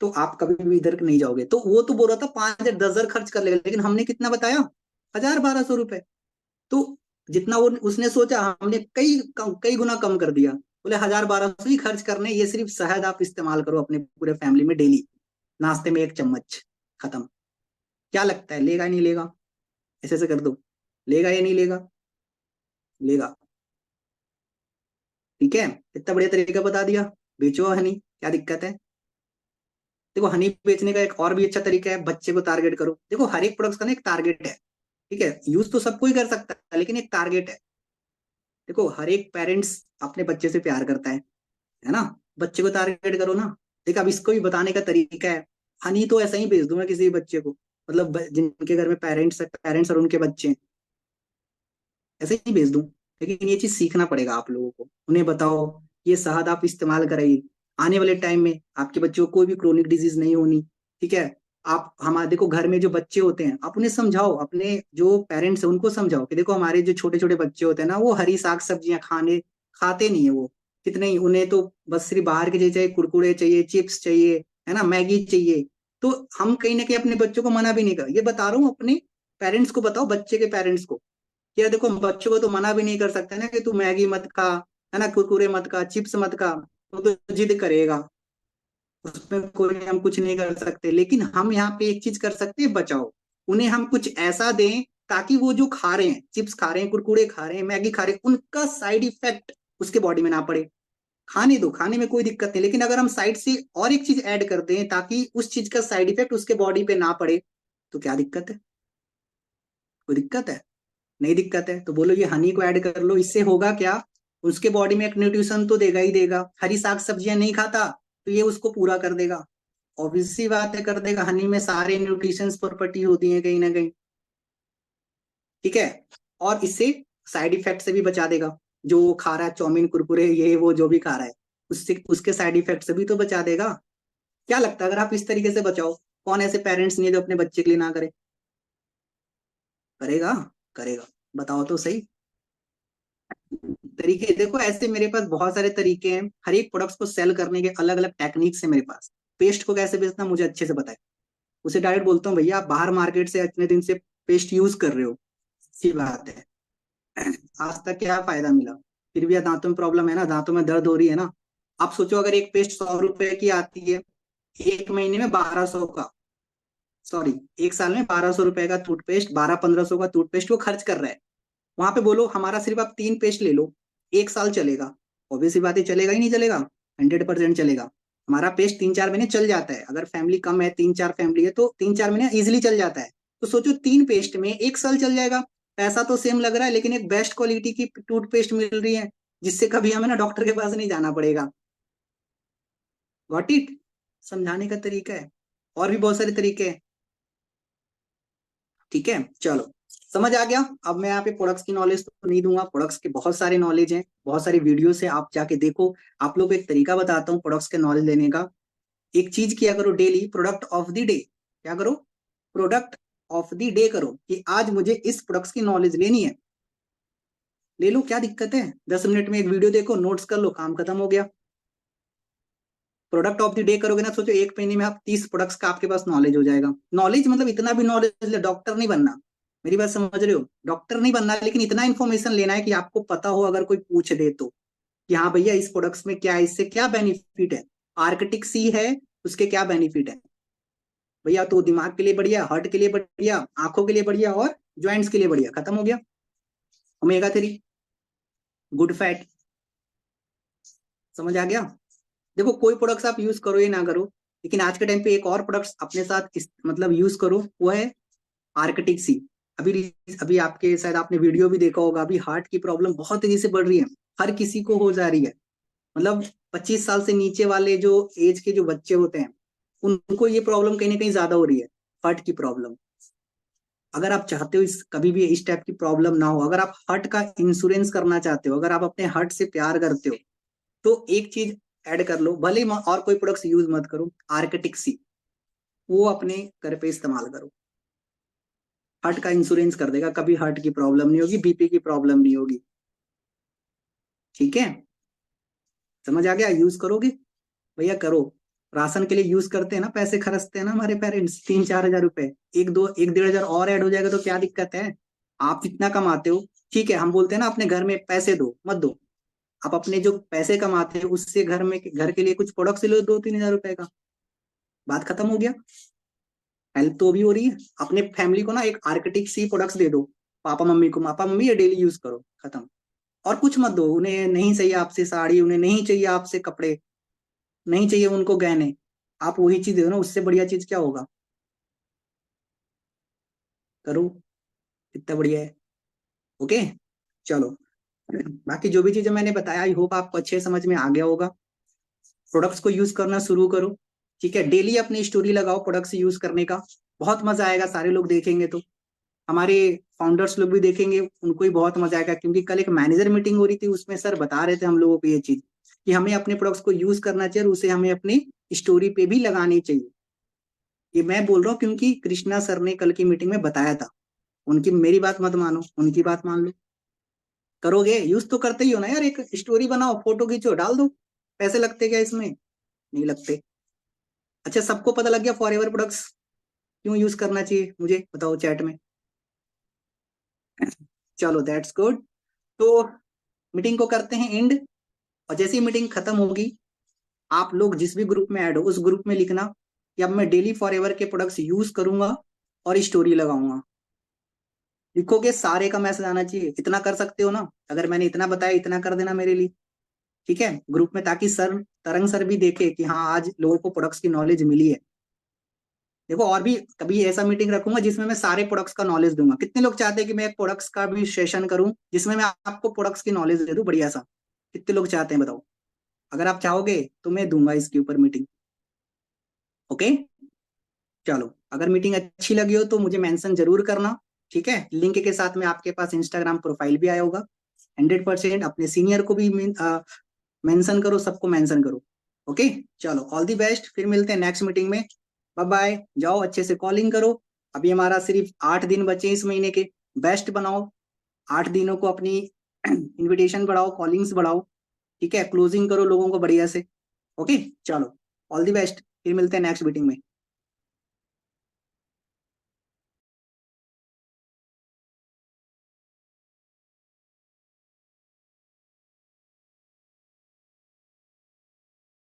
तो आप कभी भी इधर नहीं जाओगे। तो वो तो बोल रहा था 5,000 10,000 खर्च कर लेगा, लेकिन हमने कितना बताया, 1,000-1,200 रुपए। तो जितना वो उसने सोचा, हमने कई गुना कम कर दिया। बोले 1,000-1,200 ही खर्च करने, ये सिर्फ शहद आप इस्तेमाल करो अपने पूरे फैमिली में डेली, नाश्ते में 1 चम्मच, खत्म। क्या लगता है लेगा नहीं लेगा? ऐसे ऐसे कर दो, लेगा या नहीं लेगा? लेगा, ठीक है। इतना बढ़िया तरीका बता दिया, बेचो हनी, क्या दिक्कत है? देखो हनी बेचने का एक और भी अच्छा तरीका है, बच्चे को टारगेट करो। देखो हर एक प्रोडक्ट का ना एक टारगेट है, ठीक है। यूज तो सबको ही कर सकता है, लेकिन एक टारगेट है। देखो हर एक पेरेंट्स अपने बच्चे से प्यार करता है ना। बच्चे को टारगेट करो ना। देख अब इसको भी बताने का तरीका है। हनी तो ऐसा ही भेज दूंगा किसी भी बच्चे को, मतलब जिनके घर में पेरेंट्स और उनके बच्चे हैं, ऐसे ही भेज दूं। लेकिन ये चीज सीखना पड़ेगा आप लोगों को, उन्हें बताओ ये शहद आप इस्तेमाल कराइए, आने वाले टाइम में आपके बच्चों को कोई भी क्रोनिक डिजीज नहीं होनी। ठीक है। आप हमारे देखो घर में जो बच्चे होते हैं आप उन्हें समझाओ, अपने जो पेरेंट्स हैं उनको समझाओ कि देखो हमारे जो छोटे छोटे बच्चे होते हैं ना वो हरी साग सब्जियां खाते नहीं है वो, कितने ही उन्हें तो बस सिर्फ बाहर के चाहिए, कुरकुरे चाहिए, चिप्स चाहिए, है ना, मैगी चाहिए। तो हम कहीं ना कहीं अपने बच्चों को मना भी नहीं कर, ये बता रहा हूँ अपने पेरेंट्स को बताओ, बच्चे के पेरेंट्स को। यार देखो हम बच्चों को तो मना भी नहीं कर सकते ना कि तू मैगी मत खा, है ना, कुरकुरे मत खा, चिप्स मत खा। वो तो जिद करेगा, उसमें कोई हम कुछ नहीं कर सकते। लेकिन हम यहाँ पे एक चीज कर सकते हैं, बचाओ। उन्हें हम कुछ ऐसा दें ताकि वो जो खा रहे हैं, चिप्स खा रहे हैं, कुरकुरे खा रहे हैं, मैगी खा रहे हैं, उनका साइड इफेक्ट उसके बॉडी में ना पड़े। खाने दो, खाने में कोई दिक्कत नहीं, लेकिन अगर हम साइड से और एक चीज ऐड कर दें ताकि उस चीज का साइड इफेक्ट उसके बॉडी पे ना पड़े, तो क्या दिक्कत है? कोई दिक्कत है? नहीं दिक्कत है। तो बोलो ये हनी को ऐड कर लो, इससे होगा क्या, उसके बॉडी में एक न्यूट्रिशन तो देगा ही देगा। हरी साग सब्जियां नहीं खाता तो ये उसको पूरा कर देगा, ऑब्वियस सी बात है कर देगा। हनी में सारे न्यूट्रिशन प्रॉपर्टी होती है कहीं ना कहीं। ठीक है। और इससे साइड इफेक्ट से भी बचा देगा, जो वो खा रहा है चाउमीन कुरकुरे ये वो जो भी खा रहा है, उससे उसके साइड इफेक्ट से भी तो बचा देगा। क्या लगता है अगर आप इस तरीके से बचाओ, कौन ऐसे पेरेंट्स नहीं है जो अपने बच्चे के लिए ना करे? करेगा, करेगा। बताओ तो सही। तरीके देखो, ऐसे मेरे पास बहुत सारे तरीके हैं, हर एक प्रोडक्ट्स को सेल करने के अलग अलग टेक्निक्स है मेरे पास। पेस्ट को कैसे बेचना मुझे अच्छे से पता है, उसे डायरेक्ट बोलता हूँ भैया आप बाहर मार्केट से इतने दिन से पेस्ट यूज कर रहे हो, सी बात है, आज तक क्या फायदा मिला? फिर भी दांतों में प्रॉब्लम है ना, दांतों में दर्द हो रही है ना। आप सोचो अगर एक पेस्ट 100 रुपए की आती है, एक महीने में 1200 का, सॉरी, एक साल में 1200 रुपए का टूथपेस्ट, 1200-1500 का टूथपेस्ट वो खर्च कर रहा है। वहां पे बोलो हमारा सिर्फ आप 3 पेस्ट ले लो, एक साल चलेगा। ऑब्वियस बात है चलेगा ही नहीं चलेगा? 100% चलेगा। हमारा पेस्ट 3-4 महीने चल जाता है, अगर फैमिली कम है, 3-4 फैमिली है तो 3-4 महीने इजिली चल जाता है। तो सोचो 3 पेस्ट में एक साल चल जाएगा। पैसा तो सेम लग रहा है लेकिन एक बेस्ट क्वालिटी की टूथपेस्ट मिल रही है, जिससे कभी हमें ना डॉक्टर के पास नहीं जाना पड़ेगा। Got it? समझाने का तरीका है, और भी बहुत सारे तरीके हैं। ठीक है, चलो समझ आ गया। अब मैं यहाँ पे प्रोडक्ट्स की नॉलेज तो नहीं दूंगा, प्रोडक्ट्स के बहुत सारे नॉलेज हैं, बहुत सारी वीडियोस है, आप जाके देखो। आप लोग को एक तरीका बताता हूँ प्रोडक्ट्स के नॉलेज लेने का। एक चीज किया करो daily, product of the day. क्या करो? प्रोडक्ट ऑफ द डे करो, कि आज मुझे इस प्रोडक्ट्स की नॉलेज लेनी है। ले लो, क्या दिक्कत है? 10 मिनट में एक वीडियो देखो, नोट्स कर लो, काम खत्म हो गया। प्रोडक्ट ऑफ द डे करोगे ना, सोचो एक महीने में आप 30 प्रोडक्ट्स का आपके पास नॉलेज हो जाएगा। नॉलेज मतलब इतना भी नॉलेज, डॉक्टर नहीं बनना, मेरी बात समझ रहे हो? डॉक्टर नहीं बनना, लेकिन इतना इन्फॉर्मेशन लेना है कि आपको पता हो अगर कोई पूछ दे तो, कि हाँ भैया इस प्रोडक्ट्स में क्या है, इससे क्या बेनिफिट है। आर्कटिक सी है, उसके क्या बेनिफिट है भैया? तो दिमाग के लिए बढ़िया, हार्ट के लिए बढ़िया, आंखों के लिए बढ़िया, और ज्वाइंट्स के लिए बढ़िया, खत्म हो गया। Omega 3, good fat. समझ आ गया? देखो कोई प्रोडक्ट्स आप यूज करो या ना करो, लेकिन आज के टाइम पे एक और प्रोडक्ट्स अपने साथ मतलब यूज करो, वो है आर्कटिक सी। अभी अभी आपके शायद आपने वीडियो भी देखा होगा, अभी हार्ट की प्रॉब्लम बहुत तेजी से बढ़ रही है, हर किसी को हो जा रही है। मतलब 25 साल से नीचे वाले जो एज के जो बच्चे होते हैं, उनको ये प्रॉब्लम कहीं ना कहीं ज्यादा हो रही है, हार्ट की प्रॉब्लम। अगर आप चाहते हो इस कभी भी इस टाइप की प्रॉब्लम ना हो, अगर आप हार्ट का इंश्योरेंस करना चाहते हो, अगर आप अपने हार्ट से प्यार करते हो, तो एक चीज ऐड कर लो, भले ही और कोई प्रोडक्ट्स यूज मत करो, आर्कटिक सी, वो अपने घर पे इस्तेमाल करो। हार्ट का इंश्योरेंस कर देगा, कभी हार्ट की प्रॉब्लम नहीं होगी, बीपी की प्रॉब्लम नहीं होगी। ठीक है, समझ आ गया? यूज करोगे? भैया करो। राशन के लिए यूज करते हैं ना, पैसे खर्चते हैं ना हमारे पेरेंट्स, 3-4 हजार रुपए, 1-2 1-1.5 हजार और ऐड हो जाएगा तो क्या दिक्कत है? आप इतना कमाते हो, ठीक है, हम बोलते हैं ना अपने घर में पैसे दो मत दो, आप अपने जो पैसे कमाते हो उससे घर के लिए कुछ प्रोडक्ट्स ले लो 2-3 हजार रुपए का, बात खत्म हो गया। हेल्प तो भी हो रही है। अपने फैमिली को ना एक आर्किटेक्ट सी प्रोडक्ट्स दे दो, पापा मम्मी को, पापा मम्मी ये डेली यूज करो, खत्म। और कुछ मत दो, उन्हें नहीं चाहिए आपसे साड़ी, उन्हें नहीं चाहिए आपसे कपड़े, नहीं चाहिए उनको गहने, आप वही चीज दे दो ना, उससे बढ़िया चीज क्या होगा? करो, कितना बढ़िया है। ओके, चलो, बाकी जो भी चीजें मैंने बताया आई होप आपको अच्छे समझ में आ गया होगा। प्रोडक्ट्स को यूज करना शुरू करो, ठीक है। डेली अपनी स्टोरी लगाओ प्रोडक्ट्स यूज करने का, बहुत मजा आएगा। सारे लोग देखेंगे तो हमारे फाउंडर्स लोग भी देखेंगे, उनको भी बहुत मजा आएगा। क्योंकि कल एक मैनेजर मीटिंग हो रही थी, उसमें सर बता रहे थे हम लोगों को ये चीज कि हमें अपने प्रोडक्ट्स को यूज करना चाहिए और उसे हमें अपनी स्टोरी पे भी लगानी चाहिए। ये मैं बोल रहा हूँ क्योंकि कृष्णा सर ने कल की मीटिंग में बताया था। उनकी मेरी बात मत मानो, उनकी बात मान लो। करोगे यूज तो करते ही हो ना यार, एक स्टोरी बनाओ, फोटो खींचो, डाल दो। पैसे लगते क्या इसमें? नहीं लगते। अच्छा, सबको पता लग गया फॉरएवर प्रोडक्ट्स क्यों यूज करना चाहिए, मुझे बताओ चैट में। चलो दैट्स गुड। तो मीटिंग को करते हैं एंड, और जैसे ही मीटिंग खत्म होगी, आप लोग जिस भी ग्रुप में ऐड हो उस ग्रुप में लिखना कि अब मैं डेली फॉरएवर के प्रोडक्ट्स यूज करूंगा और स्टोरी लगाऊंगा। लिखोगे, सारे का मैसेज आना चाहिए। इतना कर सकते हो ना? अगर मैंने इतना बताया, इतना कर देना मेरे लिए, ठीक है, ग्रुप में, ताकि सर, तरंग सर भी देखे कि हाँ आज लोगों को प्रोडक्ट्स की नॉलेज मिली है। देखो, और भी कभी ऐसा मीटिंग रखूंगा जिसमें मैं सारे प्रोडक्ट्स का नॉलेज दूंगा। कितने लोग चाहते हैं कि मैं एक प्रोडक्ट्स का भी सेशन करूं जिसमें मैं आपको प्रोडक्ट्स की नॉलेज दे दूं बढ़िया सा? कितने लोग चाहते हैं बताओ? अगर आप चाहोगे तो मैं दूंगा इसके ऊपर मीटिंग। ओके, चलो, अगर मीटिंग अच्छी लगी हो तो मुझे मेंशन जरूर करना, ठीक है। लिंक के साथ में आपके पास इंस्टाग्राम प्रोफाइल भी आया होगा। 100% अपने सीनियर को भी मेंशन करो, सबको मेंशन करो। ओके, चलो, ऑल दी बेस्ट, फिर मिलते हैं नेक्स्ट मीटिंग में। बाय बाय, जाओ अच्छे से कॉलिंग करो। अभी हमारा सिर्फ 8 दिन बचे इस महीने के। बेस्ट बनाओ 8 दिनों को, अपनी इनविटेशन बढ़ाओ, कॉलिंग्स बढ़ाओ, ठीक है, क्लोजिंग करो लोगों को बढ़िया से। ओके, चलो, ऑल दी बेस्ट, फिर मिलते हैं नेक्स्ट मीटिंग में।